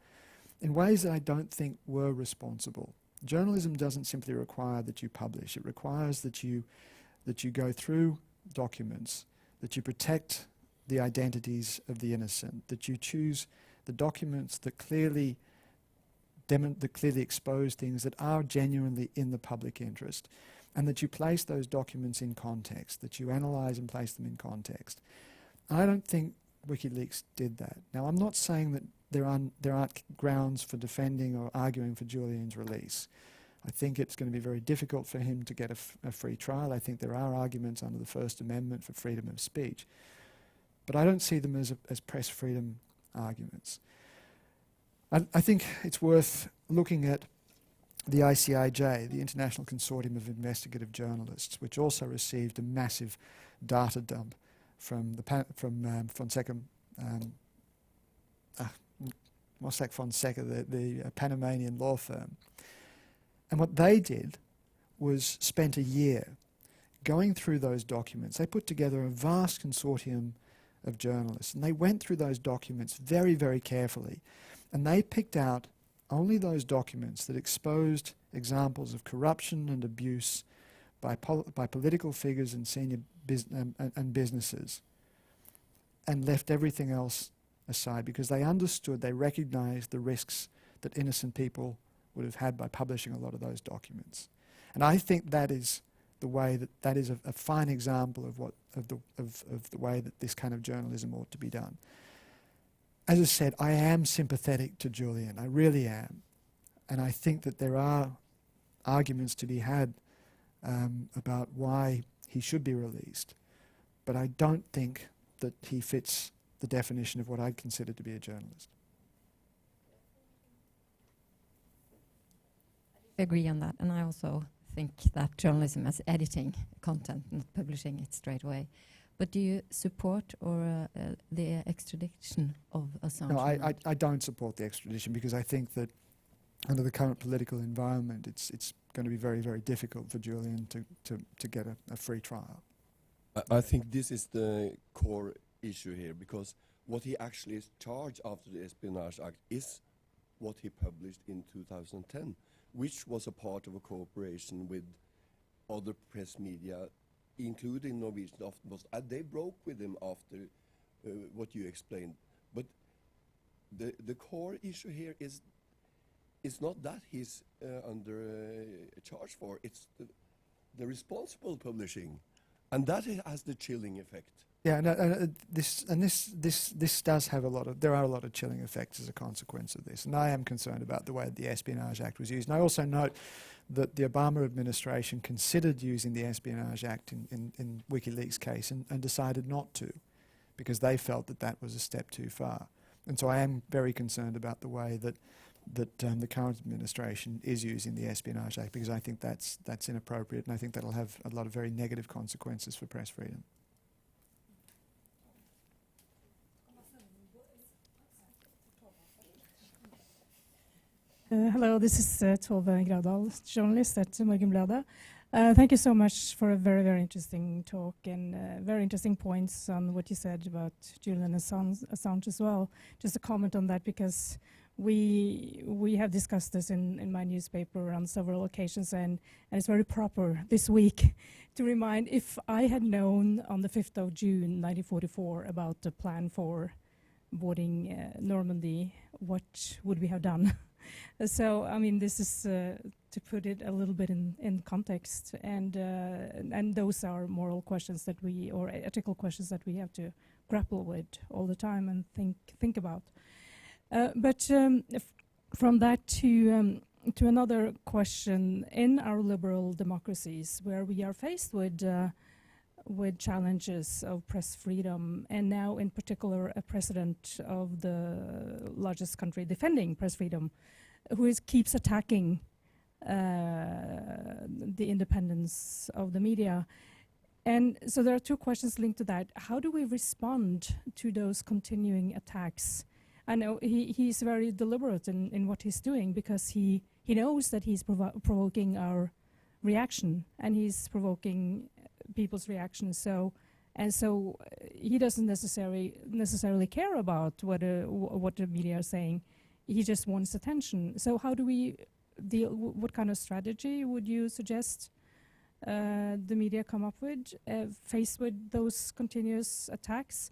in ways that I don't think were responsible. Journalism doesn't simply require that you publish. It requires that you go through documents, that you protect the identities of the innocent, that you choose the documents that clearly expose things that are genuinely in the public interest. and that you place those documents in context, that you analyse and place them in context. I don't think WikiLeaks did that. Now, I'm not saying that there aren't grounds for defending or arguing for Julian's release. I think it's going to be very difficult for him to get a free trial. I think there are arguments under the First Amendment for freedom of speech. But I don't see them as press freedom arguments. I think it's worth looking at the ICIJ, the International Consortium of Investigative Journalists, which also received a massive data dump from Fonseca, Mossack Fonseca, the Panamanian law firm. And what they did was spent a year going through those documents. They put together a vast consortium of journalists, and they went through those documents very, very carefully. And they picked out only those documents that exposed examples of corruption and abuse by political figures and senior businesses, and left everything else aside because they understood, they recognized the risks that innocent people would have had by publishing a lot of those documents. And I think that is the way that is a fine example of the way that this kind of journalism ought to be done. As I said, I am sympathetic to Julian, I really am. And I think that there are arguments to be had about why he should be released. But I don't think that he fits the definition of what I'd consider to be a journalist. I agree on that, and I also think that journalism is editing content, not publishing it straight away. But do you support the extradition of Assange? No, I don't support the extradition because I think that under the current political environment, it's going to be very, very difficult for Julian to get a free trial. I think this is the core issue here, because what he actually is charged after the Espionage Act is what he published in 2010, which was a part of a cooperation with other press media, including Norwegian Aftenposten, and they broke with him after what you explained. But the core issue here is not that he's under charge for, it's the responsible publishing, and that has the chilling effect. Yeah, this does have there are a lot of chilling effects as a consequence of this, and I am concerned about the way that the Espionage Act was used. And I also note that the Obama administration considered using the Espionage Act in WikiLeaks case and decided not to, because they felt that was a step too far. And so I am very concerned about the way that the current administration is using the Espionage Act, because I think that's inappropriate, and I think that'll have a lot of very negative consequences for press freedom. Hello, this is Tove Gravdal, journalist at Morgenbladet. Thank you so much for a very, very interesting talk and very interesting points on what you said about Julian Assange as well. Just a comment on that, because we have discussed this in my newspaper on several occasions, and it's very proper this week to remind, if I had known on the 5th of June 1944 about the plan for boarding Normandy, what would we have done? So, I mean, this is to put it a little bit in context, and those are moral questions that or ethical questions that we have to grapple with all the time and think about. But from that to another question, in our liberal democracies, where we are faced with challenges of press freedom, and now in particular a president of the largest country defending press freedom, who keeps attacking the independence of the media. And so there are two questions linked to that. How do we respond to those continuing attacks? I know he's very deliberate in what he's doing, because he knows that he's provoking our reaction, and he's provoking people's reactions. So he doesn't necessarily care about what the media are saying. He just wants attention. So how do we deal? What kind of strategy would you suggest the media come up with, faced with those continuous attacks?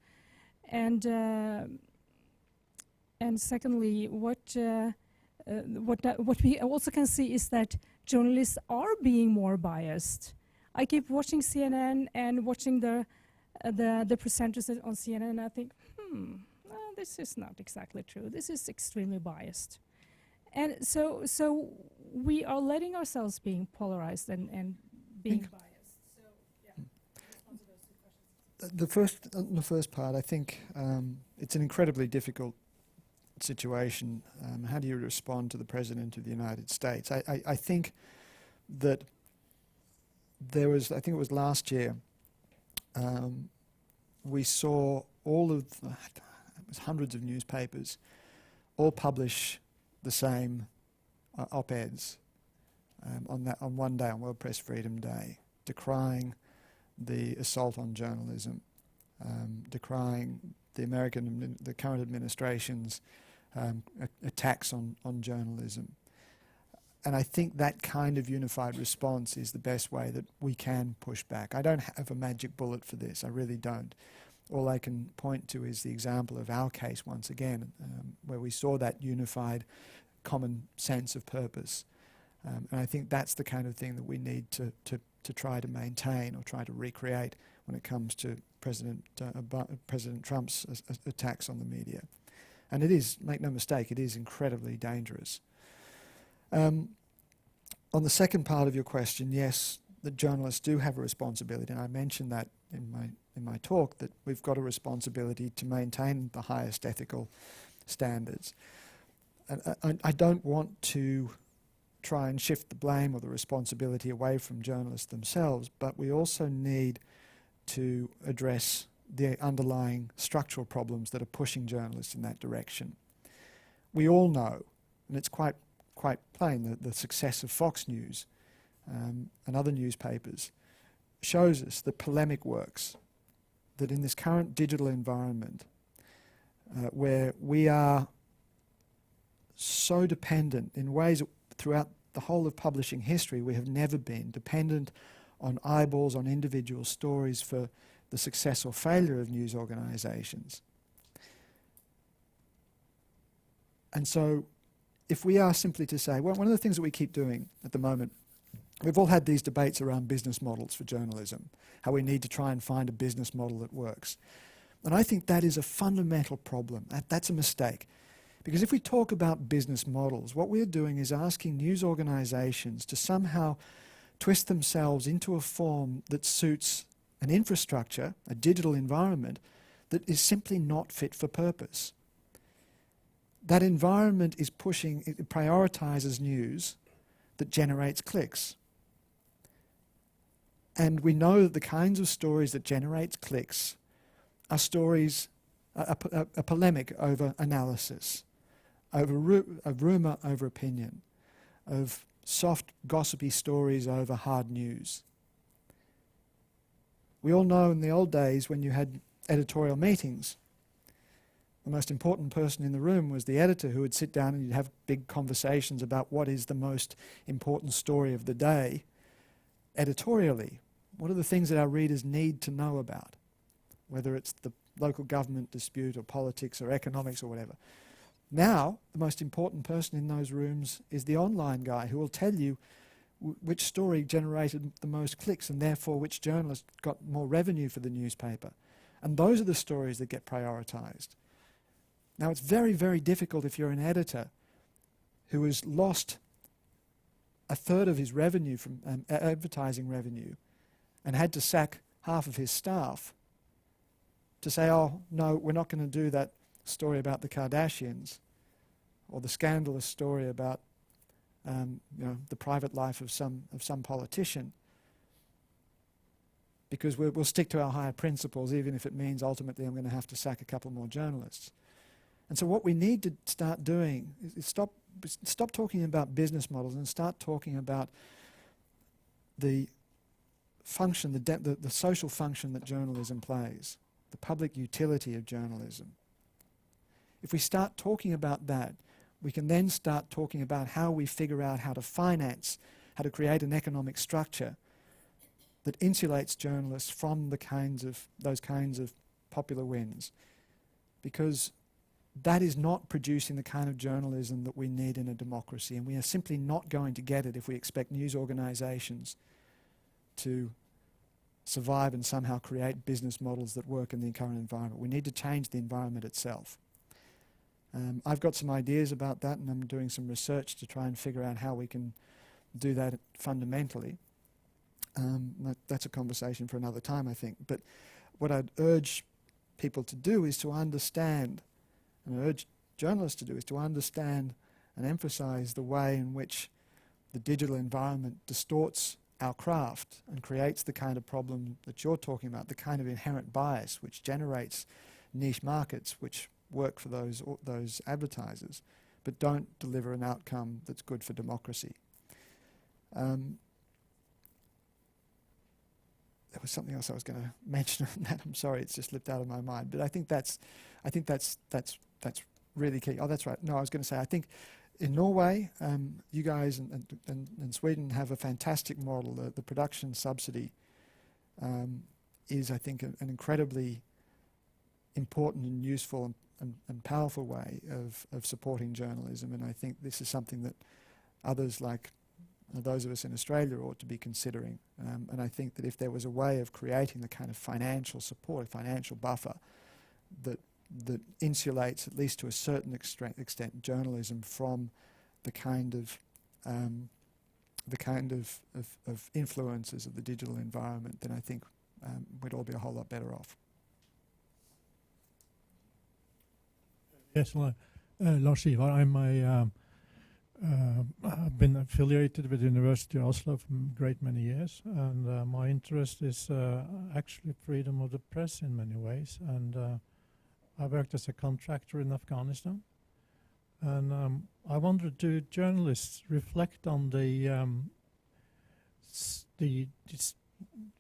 And secondly, what we also can see is that journalists are being more biased. I keep watching CNN and watching the presenters on CNN, and I think, no, this is not exactly true. This is extremely biased. And so we are letting ourselves being polarized and being biased. So, yeah. Respond to those two questions. The first part, I think it's an incredibly difficult situation. How do you respond to the President of the United States? I think that there was, I think it was last year, we saw all of, it was hundreds of newspapers, all publish the same op-eds on one day, on World Press Freedom Day, decrying the assault on journalism, decrying the current administration's attacks on journalism. And I think that kind of unified response is the best way that we can push back. I don't have a magic bullet for this, I really don't. All I can point to is the example of our case once again, where we saw that unified common sense of purpose. And I think that's the kind of thing that we need to try to maintain or try to recreate when it comes to President Trump's attacks on the media. And it is, make no mistake, it is incredibly dangerous. On the second part of your question, yes, the journalists do have a responsibility, and I mentioned that in my talk, that we've got a responsibility to maintain the highest ethical standards. And I don't want to try and shift the blame or the responsibility away from journalists themselves, but we also need to address the underlying structural problems that are pushing journalists in that direction. We all know, and it's quite plain, that the success of Fox News and other newspapers shows us that polemic works, that in this current digital environment where we are so dependent in ways throughout the whole of publishing history we have never been, dependent on eyeballs, on individual stories for the success or failure of news organisations. And so if we are simply to say, well, one of the things that we keep doing at the moment, we've all had these debates around business models for journalism, how we need to try and find a business model that works. And I think that is a fundamental problem. That's a mistake. Because if we talk about business models, what we're doing is asking news organisations to somehow twist themselves into a form that suits an infrastructure, a digital environment, that is simply not fit for purpose. That environment is pushing, it prioritises news that generates clicks. And we know that the kinds of stories that generate clicks are stories, a polemic over analysis, over a rumour over opinion, of soft gossipy stories over hard news. We all know in the old days when you had editorial meetings, the most important person in the room was the editor, who would sit down and you'd have big conversations about what is the most important story of the day editorially. What are the things that our readers need to know about, whether it's the local government dispute or politics or economics or whatever. Now, the most important person in those rooms is the online guy who will tell you which story generated the most clicks and therefore which journalist got more revenue for the newspaper. And those are the stories that get prioritised. Now, it's very, very difficult if you're an editor who has lost a third of his revenue from advertising revenue and had to sack half of his staff to say, oh, no, we're not going to do that story about the Kardashians or the scandalous story about the private life of some politician, because we'll stick to our higher principles even if it means ultimately I'm going to have to sack a couple more journalists. And so what we need to start doing is stop talking about business models and start talking about the function, the social function that journalism plays, the public utility of journalism. If we start talking about that, we can then start talking about how we figure out how to finance, how to create an economic structure that insulates journalists from those kinds of popular wins. Because that is not producing the kind of journalism that we need in a democracy, and we are simply not going to get it if we expect news organisations to survive and somehow create business models that work in the current environment. We need to change the environment itself. I've got some ideas about that, and I'm doing some research to try and figure out how we can do that fundamentally. That's a conversation for another time, I think. But what I'd urge people to do is to understand, and I urge journalists to do, is to understand and emphasize the way in which the digital environment distorts our craft and creates the kind of problem that you're talking about, the kind of inherent bias which generates niche markets which work for those advertisers, but don't deliver an outcome that's good for democracy. There was something else I was going to mention on that. I'm sorry, it's just slipped out of my mind. But I think that's really key. Oh, that's right. No, I was going to say, I think in Norway, you guys and Sweden have a fantastic model. The production subsidy is, I think, an incredibly important and useful and powerful way of supporting journalism. And I think this is something that others like those of us in Australia ought to be considering. And I think that if there was a way of creating the kind of financial support, financial buffer that insulates, at least to a certain extent, journalism from the kind of influences of the digital environment, then I think we'd all be a whole lot better off. Yes, Lars Ivar, I've been affiliated with the University of Oslo for a great many years, and my interest is actually freedom of the press in many ways. And I worked as a contractor in Afghanistan, and I wonder, do journalists reflect on the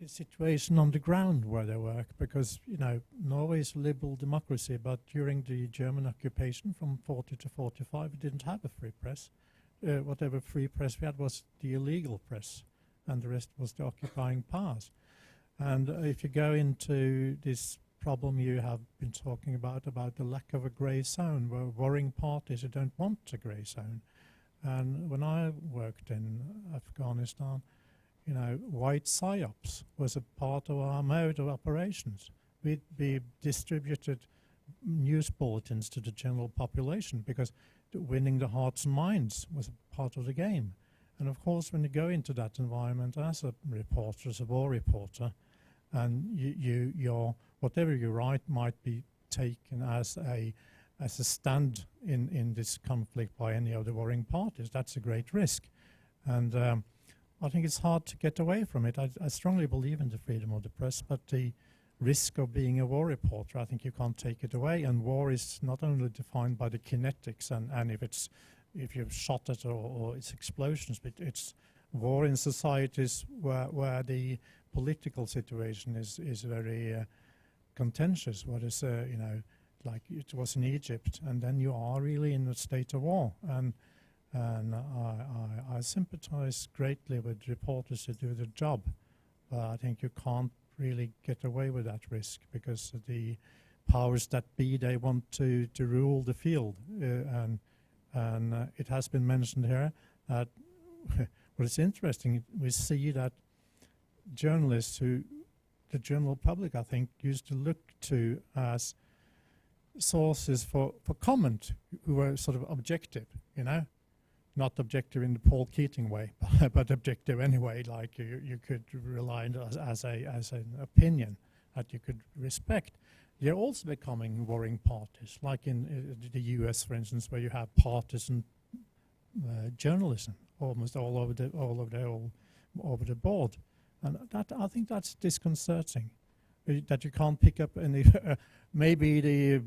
situation on the ground where they work? Because, you know, Norway is a liberal democracy, but during the German occupation from 40 to 45, we didn't have a free press. Whatever free press we had was the illegal press, and the rest was the occupying powers. And if you go into this problem you have been talking about the lack of a grey zone, where warring parties who don't want a grey zone. And when I worked in Afghanistan, you know, white psyops was a part of our mode of operations. We distributed news bulletins to the general population because winning the hearts and minds was a part of the game. And of course, when you go into that environment as a reporter, as a war reporter, and your whatever you write might be taken as a stand in this conflict by any of the warring parties, that's a great risk. And I think it's hard to get away from it. I strongly believe in the freedom of the press, but the risk of being a war reporter, I think you can't take it away. And war is not only defined by the kinetics and if you've shot it or it's explosions, but it's war in societies where the political situation is very contentious. What is you know, like it was in Egypt, and then you are really in a state of war. And I sympathize greatly with reporters who do the job, but I think you can't really get away with that risk because the powers that be, they want to rule the field. And it has been mentioned here that what is interesting, we see that journalists who the general public, I think, used to look to as sources for comment, who were sort of objective, you know, not objective in the Paul Keating way, but objective anyway, like you could rely on as an opinion that you could respect. They're also becoming warring parties, like in the US, for instance, where you have partisan journalism almost all over the board. And that, I think that's disconcerting, that you can't pick up any, maybe the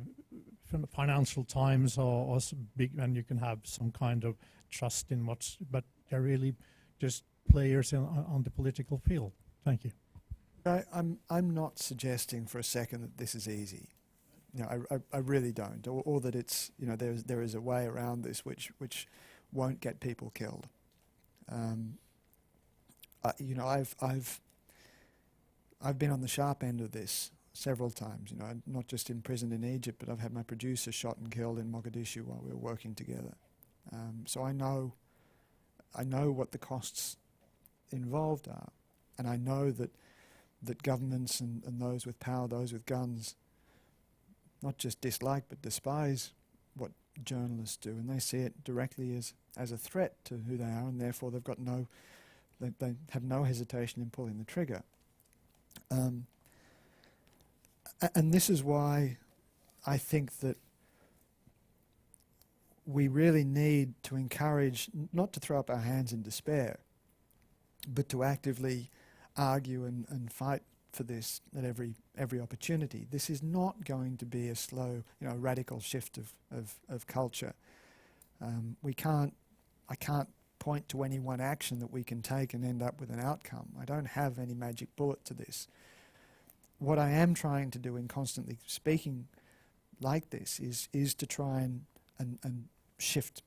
Financial Times or big, and you can have some kind of trust in what's, but they're really just players on the political field. Thank you. I'm not suggesting for a second that this is easy. You know, I really don't, or that it's, you know, there is a way around this which won't get people killed. You know, I've been on the sharp end of this several times. You know, I'm not just imprisoned in Egypt, but I've had my producer shot and killed in Mogadishu while we were working together. So I know what the costs involved are, and I know that governments and those with power, those with guns, not just dislike but despise what journalists do, and they see it directly as a threat to who they are, and therefore they've got they have no hesitation in pulling the trigger. And this is why I think that we really need to encourage, not to throw up our hands in despair, but to actively argue and fight for this at every opportunity. This is not going to be a slow, radical shift of culture. I can't point to any one action that we can take and end up with an outcome. I don't have any magic bullet to this. What I am trying to do in constantly speaking like this is to try and shift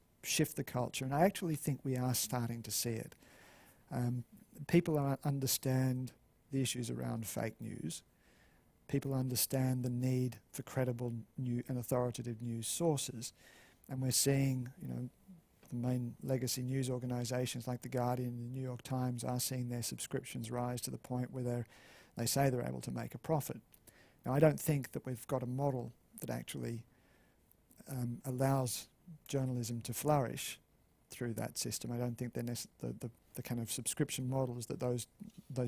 the culture, and I actually think we are starting to see it. People understand the issues around fake news. People understand the need for credible new and authoritative news sources, and we're seeing, the main legacy news organisations like The Guardian and The New York Times are seeing their subscriptions rise to the point where they say they're able to make a profit. Now, I don't think that we've got a model that actually allows journalism to flourish through that system. I don't think the kind of subscription models that those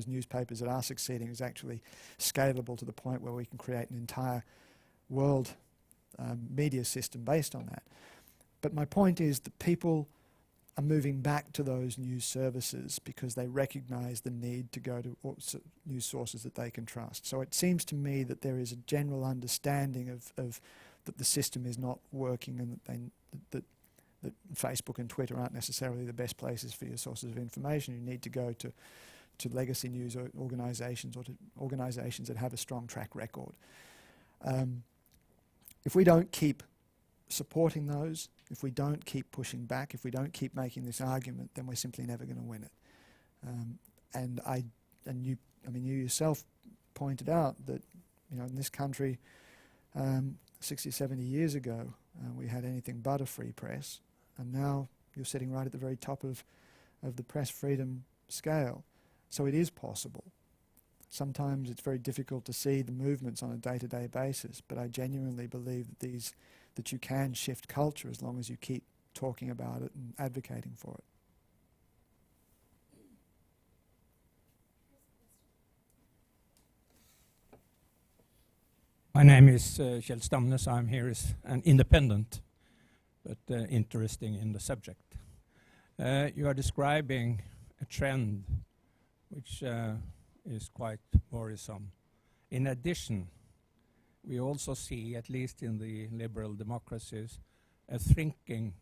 newspapers that are succeeding is actually scalable to the point where we can create an entire world media system based on that. But my point is that people are moving back to those news services because they recognise the need to go to news sources that they can trust. So it seems to me that there is a general understanding of that the system is not working, and that Facebook and Twitter aren't necessarily the best places for your sources of information. You need to go to legacy news organisations or to organisations that have a strong track record. If we don't keep supporting those, if we don't keep pushing back, if we don't keep making this argument, then we're simply never going to win it. You yourself pointed out that in this country 60, 70 years ago we had anything but a free press, and now you're sitting right at the very top of the press freedom scale. So it is possible. Sometimes it's very difficult to see the movements on a day-to-day basis, but I genuinely believe that you can shift culture as long as you keep talking about it and advocating for it. My name is Kjell Stamnes. I'm here as an independent, but interesting in the subject. You are describing a trend which is quite worrisome. In addition, we also see, at least in the liberal democracies, a shrinking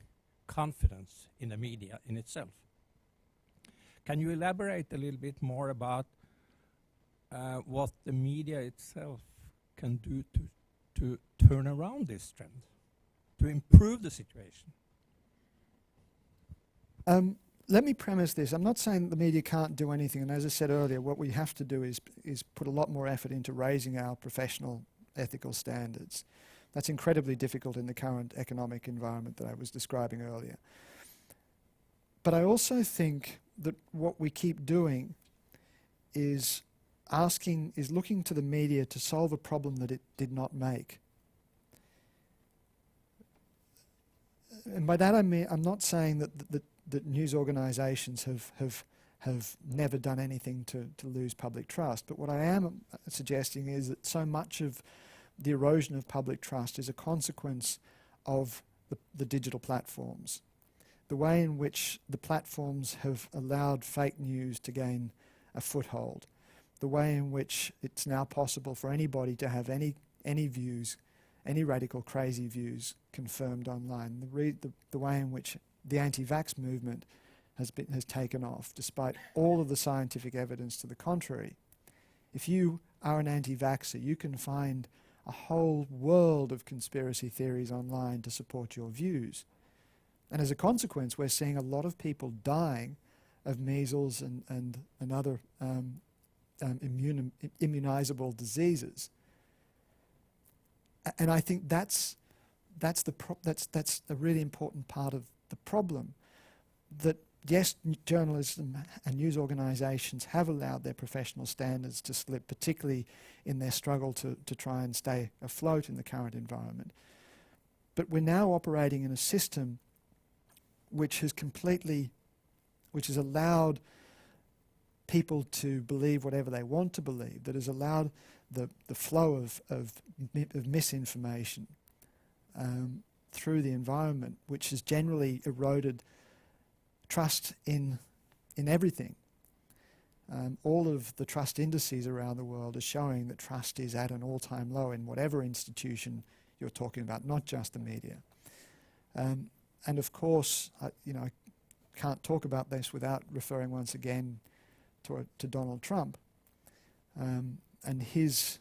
confidence in the media in itself. Can you elaborate a little bit more about what the media itself can do to turn around this trend, to improve the situation? Let me premise this. I'm not saying the media can't do anything, and as I said earlier, what we have to do is put a lot more effort into raising our professional ethical standards. That's incredibly difficult in the current economic environment that I was describing earlier. But I also think that what we keep doing is looking to the media to solve a problem that it did not make. And by that I mean, I'm not saying that news organisations have never done anything to lose public trust, but what I am suggesting is that so much of the erosion of public trust is a consequence of the digital platforms. The way in which the platforms have allowed fake news to gain a foothold, the way in which it's now possible for anybody to have any views, any radical crazy views confirmed online, the way in which the anti-vax movement has taken off, despite all of the scientific evidence to the contrary. If you are an anti-vaxxer, you can find a whole world of conspiracy theories online to support your views. And as a consequence, we're seeing a lot of people dying of measles and other immunizable diseases And I think that's a really important part of the problem, that yes, journalism and news organisations have allowed their professional standards to slip, particularly in their struggle to try and stay afloat in the current environment. But we're now operating in a system which has allowed people to believe whatever they want to believe, that has allowed the flow of misinformation through the environment, which has generally eroded trust in everything. All of the trust indices around the world are showing that trust is at an all-time low in whatever institution you're talking about, not just the media. And of course, I can't talk about this without referring once again to Donald Trump and his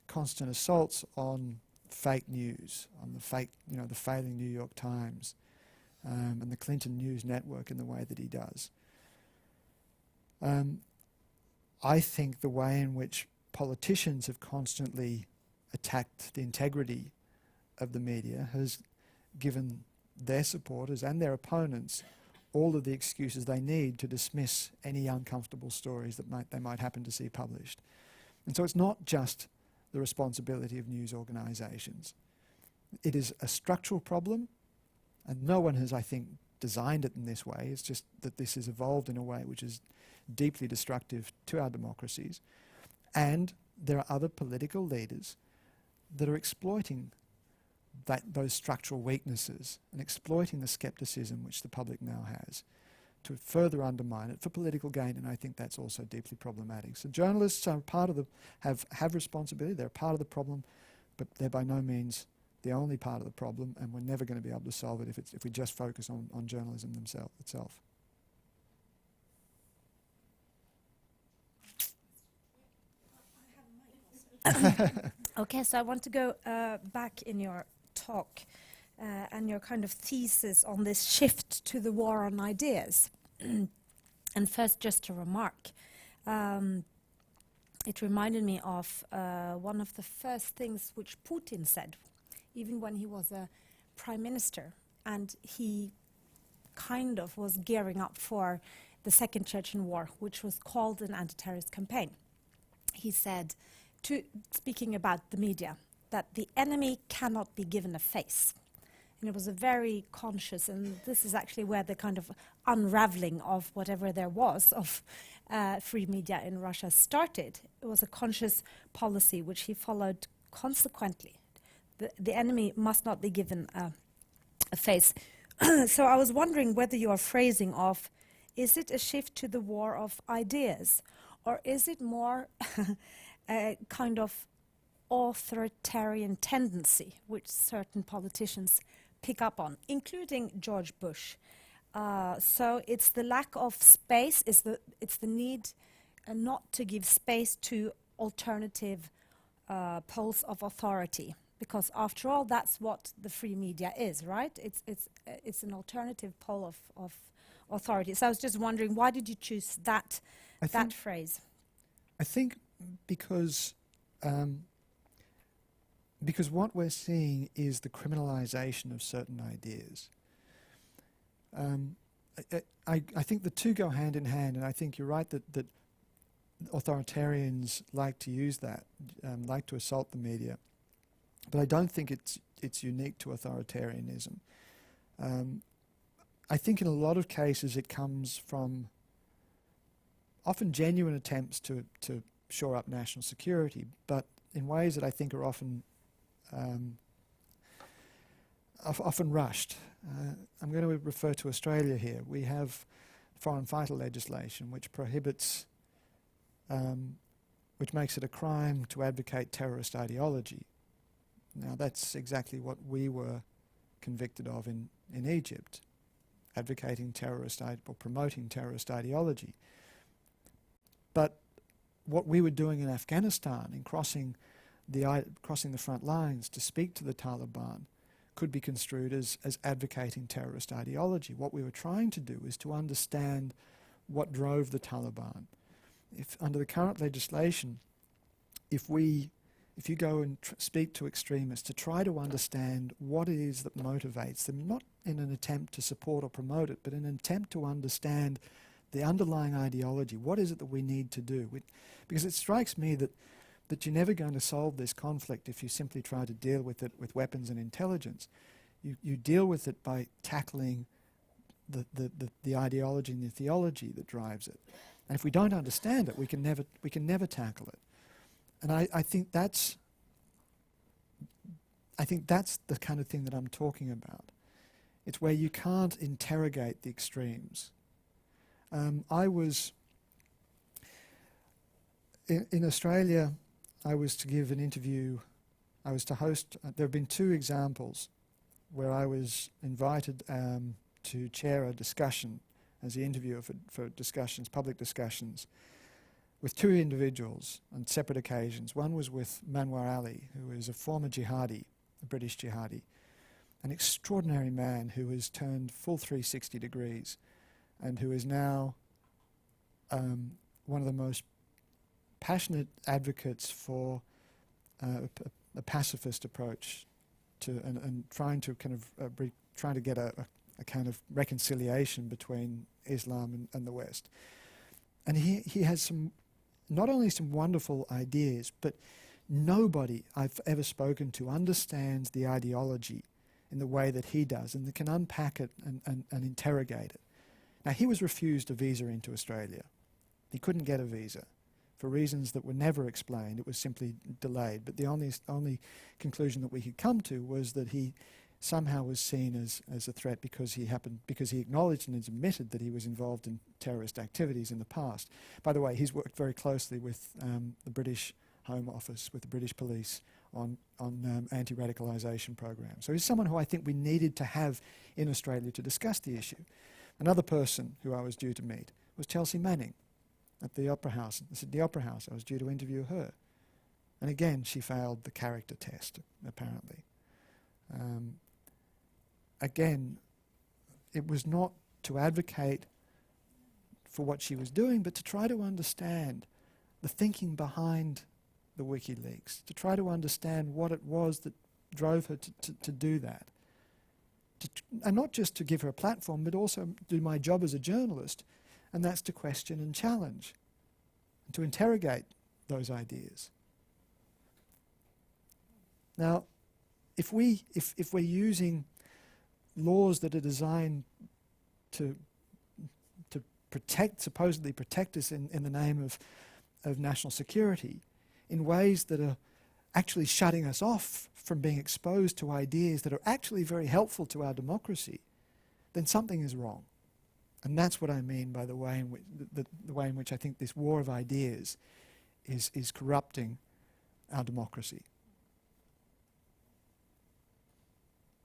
constant assaults on fake news, on the failing New York Times, and the Clinton News Network in the way that he does. I think the way in which politicians have constantly attacked the integrity of the media has given their supporters and their opponents all of the excuses they need to dismiss any uncomfortable stories that they might happen to see published. And so it's not just the responsibility of news organisations. It is a structural problem, and no one has, I think, designed it in this way. It's just that this has evolved in a way which is deeply destructive to our democracies. And there are other political leaders that are exploiting those structural weaknesses and exploiting the scepticism which the public now has to further undermine it for political gain, and I think that's also deeply problematic. So journalists are part of have responsibility, they're part of the problem, but they're by no means the only part of the problem, and we're never going to be able to solve it if we just focus on journalism itself. Okay, so I want to go back in your talk and your kind of thesis on this shift to the war on ideas. And first, just a remark. It reminded me of one of the first things which Putin said, even when he was a prime minister, and he kind of was gearing up for the Second Chechen War, which was called an anti-terrorist campaign. He said, speaking about the media, that the enemy cannot be given a face. And it was a very conscious, and this is actually where the kind of unraveling of whatever there was of free media in Russia started. It was a conscious policy which he followed consequently. The enemy must not be given a face. So I was wondering whether your phrasing of, is it a shift to the war of ideas, or is it more a kind of authoritarian tendency which certain politicians pick up on, including George Bush? So it's the lack of space, it's the need not to give space to alternative poles of authority, because after all, that's what the free media is, right? It's an alternative pole of authority. So I was just wondering, why did you choose that phrase? I think because what we're seeing is the criminalization of certain ideas. I think the two go hand in hand, and I think you're right that authoritarians like to use that, like to assault the media. But I don't think it's unique to authoritarianism. I think in a lot of cases it comes from often genuine attempts to shore up national security, but in ways that I think are often rushed. I'm going to refer to Australia here. We have foreign fighter legislation which prohibits, which makes it a crime to advocate terrorist ideology. Now that's exactly what we were convicted of in Egypt, advocating terrorist or promoting terrorist ideology. But what we were doing in Afghanistan, in crossing the front lines to speak to the Taliban, could be construed as advocating terrorist ideology. What we were trying to do is to understand what drove the Taliban. If under the current legislation, if we if you go and speak to extremists, to try to understand what it is that motivates them, not in an attempt to support or promote it, but in an attempt to understand the underlying ideology. What is it that we need to do? Because it strikes me that you're never going to solve this conflict if you simply try to deal with it with weapons and intelligence. You deal with it by tackling the ideology and the theology that drives it. And if we don't understand it, we can never tackle it. And I think that's the kind of thing that I'm talking about. It's where you can't interrogate the extremes. I was in Australia. I was to give an interview. I was to host. There have been 2 examples where I was invited to chair a discussion as the interviewer for discussions, public discussions, with 2 individuals on separate occasions. One was with Manwar Ali, who is a former jihadi, a British jihadi, an extraordinary man who has turned full 360 degrees and who is now one of the most passionate advocates for a pacifist approach to and trying to kind of trying to get a kind of reconciliation between Islam and the West. And he has some, not only some wonderful ideas, but nobody I've ever spoken to understands the ideology in the way that he does and that can unpack it and interrogate it. Now, he was refused a visa into Australia. He couldn't get a visa for reasons that were never explained. It was simply delayed. But the only conclusion that we could come to was that he somehow was seen as a threat because he acknowledged and has admitted that he was involved in terrorist activities in the past. By the way, he's worked very closely with the British Home Office, with the British Police on anti-radicalisation programs. So he's someone who I think we needed to have in Australia to discuss the issue. Another person who I was due to meet was Chelsea Manning at the Opera House. At the Opera House, I was due to interview her. And again, she failed the character test, apparently. Again, it was not to advocate for what she was doing, but to try to understand the thinking behind the WikiLeaks, to try to understand what it was that drove her to do that. And not just to give her a platform, but also do my job as a journalist, and that's to question and challenge, and to interrogate those ideas. Now, if we're using laws that are designed to supposedly protect us in the name of national security, in ways that are actually shutting us off from being exposed to ideas that are actually very helpful to our democracy, then something is wrong. And that's what I mean by the way in which I think this war of ideas is corrupting our democracy.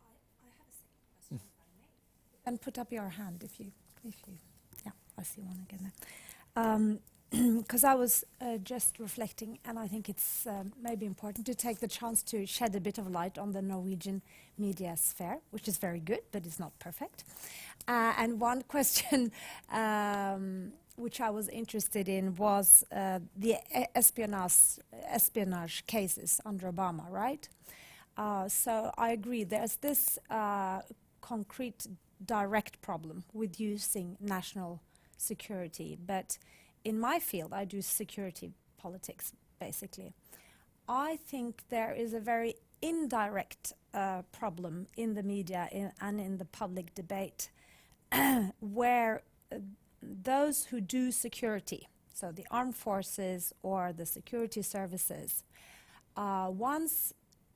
I have a second question, if I may. And put up your hand if you yeah, I see one again there. Because I was just reflecting, and I think it's maybe important to take the chance to shed a bit of light on the Norwegian media sphere, which is very good, but it's not perfect. And one question which I was interested in was the espionage cases under Obama, right? So I agree, there's this concrete direct problem with using national security, but in my field, I do security politics, basically. I think there is a very indirect problem in the media and in the public debate where those who do security, so the armed forces or the security services, once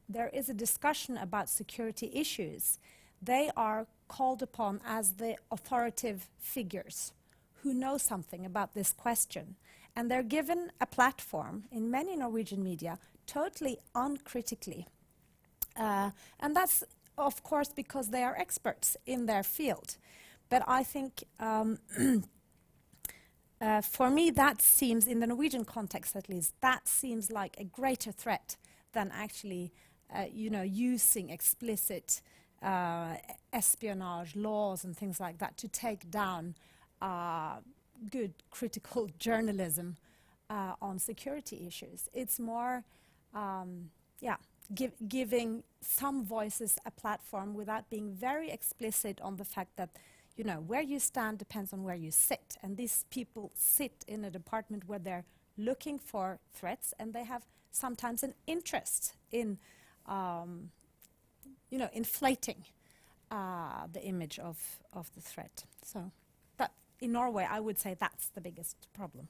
there is a discussion about security issues, they are called upon as the authoritative figures who know something about this question. And they're given a platform in many Norwegian media totally uncritically. And that's, of course, because they are experts in their field. But I think, for me, that seems, in the Norwegian context at least, that seems like a greater threat than actually, using explicit espionage laws and things like that to take down good critical journalism on security issues. It's more giving some voices a platform without being very explicit on the fact that, you know, where you stand depends on where you sit. And these people sit in a department where they're looking for threats, and they have sometimes an interest in, you know, inflating the image of the threat. So that in Norway, I would say that's the biggest problem.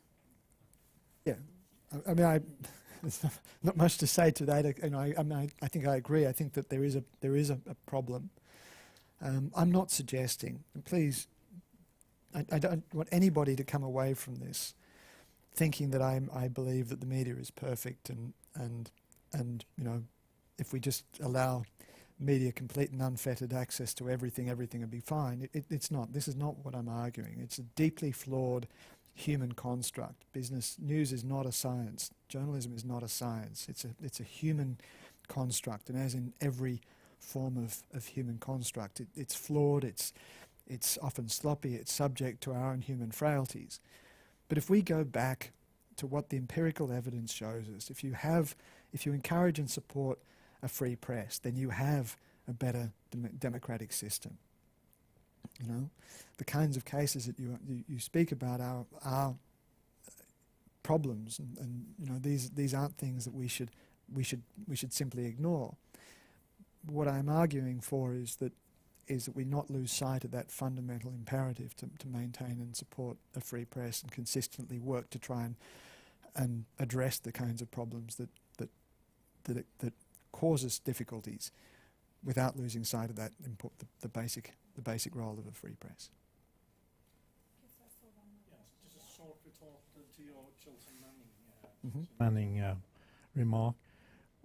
Yeah, I mean, there's not much to say to that. You know, I think I agree. I think that there is a problem. I'm not suggesting, and please, I don't want anybody to come away from this thinking that I believe that the media is perfect and you know, if we just allow media complete and unfettered access to everything will be fine. It's not. This is not what I'm arguing. It's a deeply flawed human construct. Business news is not a science. Journalism is not a science. It's a human construct, and as in every form of human construct, it's flawed. It's often sloppy. It's subject to our own human frailties. But if we go back to what the empirical evidence shows us, if you encourage and support a free press, then you have a better democratic system. You know, the kinds of cases that you speak about are problems, and you know, these aren't things that we should simply ignore. What I'm arguing for is that we not lose sight of that fundamental imperative to maintain and support a free press and consistently work to try and address the kinds of problems that cause us difficulties without losing sight of that the basic role of a free press. Yes, just a short retort to your Chelsea Manning remark.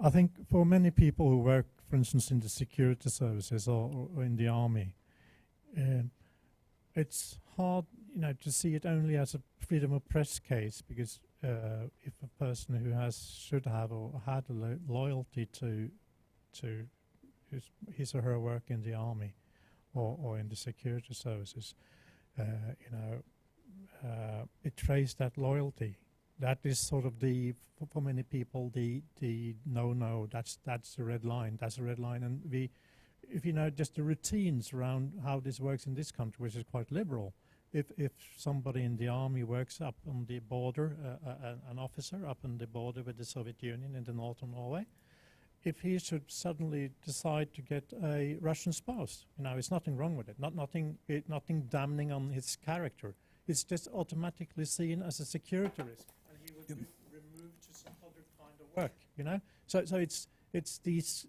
I think for many people who work, for instance, in the security services or in the army, it's hard, you know, to see it only as a freedom of press case, because if a person who should have or had a loyalty to his or her work in the army or in the security services, you know, it traces that loyalty. That is sort of for many people, the no, that's the red line. That's a red line. And if you know just the routines around how this works in this country, which is quite liberal, if somebody in the army works up on the border, an officer up on the border with the Soviet Union in the north of Norway, if he should suddenly decide to get a Russian spouse, you know, there's nothing wrong with it. Nothing damning on his character. It's just automatically seen as a security risk, and he would be removed to some other kind of work. You know, so it's these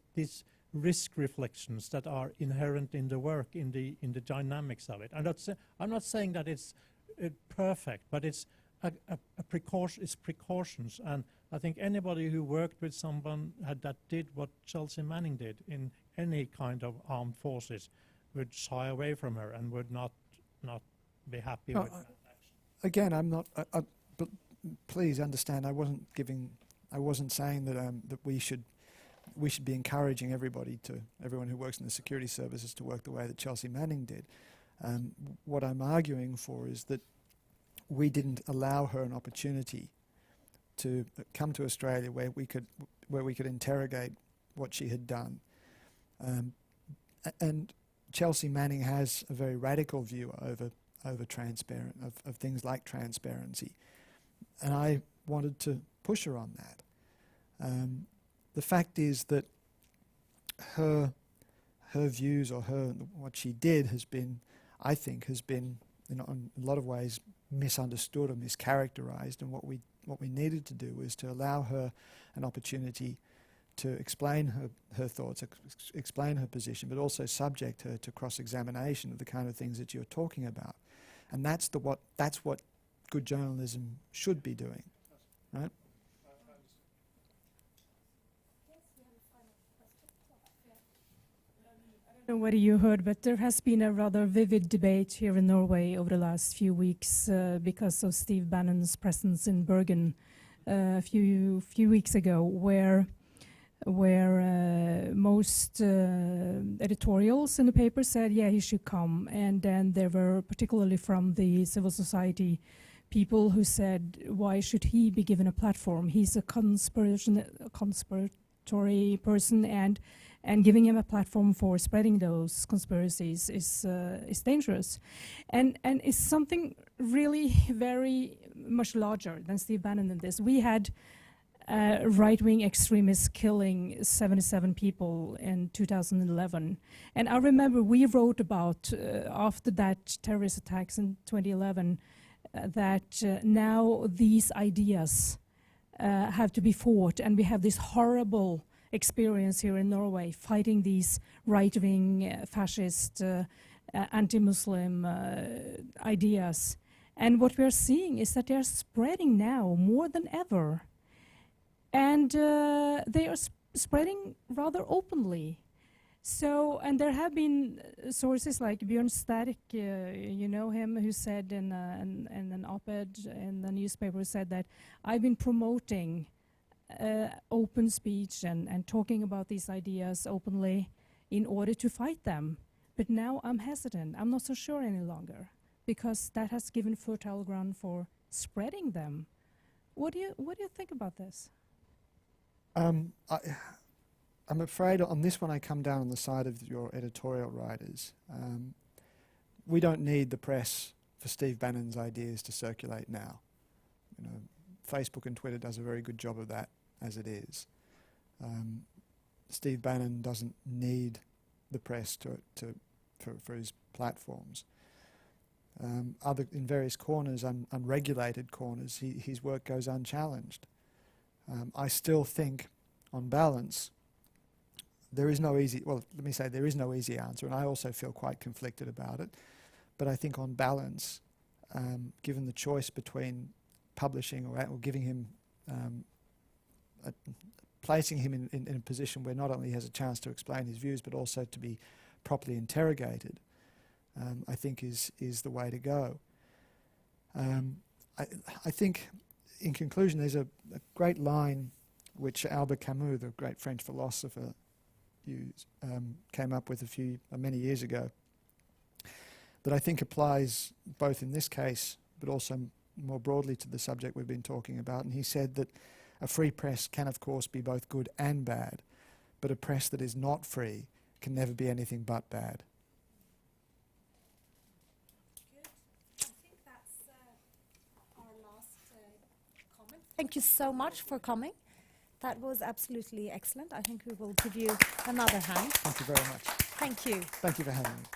risk reflections that are inherent in the work, in the dynamics of it. And I'm not saying that it's perfect, but it's a precaution. It's precautions, and I think anybody who worked with someone that did what Chelsea Manning did in any kind of armed forces would shy away from her and would not be happy with that action. Again, I'm not. But please understand, I wasn't saying that we should be encouraging everyone who works in the security services to work the way that Chelsea Manning did. What I'm arguing for is that we didn't allow her an opportunity to come to Australia where we could interrogate what she had done. And Chelsea Manning has a very radical view over of things like transparency, and I wanted to push her on that. The fact is that her views or what she did has been, in a lot of ways misunderstood or mischaracterized, and what we needed to do was to allow her an opportunity to explain her thoughts, explain her position, but also subject her to cross-examination of the kind of things that you're talking about. And that's what good journalism should be doing, right? I don't know whether you heard, but there has been a rather vivid debate here in Norway over the last few weeks because of Steve Bannon's presence in Bergen a few weeks ago, where most editorials in the paper said, yeah, he should come. And then there were, particularly from the civil society people who said, why should he be given a platform? He's a conspiratory person, and giving him a platform for spreading those conspiracies is dangerous, and is something really very much larger than Steve Bannon in this. We had right-wing extremists killing 77 people in 2011, and I remember we wrote about after that terrorist attacks in 2011 that now these ideas have to be fought, and we have this horrible experience here in Norway fighting these right-wing fascist anti-Muslim ideas. And what we're seeing is that they're spreading now more than ever. And they are spreading rather openly. So, and there have been sources like Bjørn Sterk, you know him, who said in an op-ed in the newspaper, said that I've been promoting open speech and talking about these ideas openly in order to fight them. But now I'm hesitant. I'm not so sure any longer, because that has given fertile ground for spreading them. What do you think about this? I'm afraid on this one I come down on the side of your editorial writers. We don't need the press for Steve Bannon's ideas to circulate now. You know, Facebook and Twitter does a very good job of that as it is. Steve Bannon doesn't need the press for his platforms. In various corners, unregulated corners, his work goes unchallenged. I still think, on balance, there is no easy answer, and I also feel quite conflicted about it. But I think on balance, given the choice between publishing or giving him, placing him in a position where not only he has a chance to explain his views, but also to be properly interrogated, I think is the way to go. I think, in conclusion, there's a great line which Albert Camus, the great French philosopher, came up with many years ago, that I think applies both in this case but also more broadly to the subject we've been talking about. And he said that a free press can, of course, be both good and bad, but a press that is not free can never be anything but bad. Good. I think that's our last comment. Thank you so much for coming. That was absolutely excellent. I think we will give you another hand. Thank you very much. Thank you. Thank you for having me.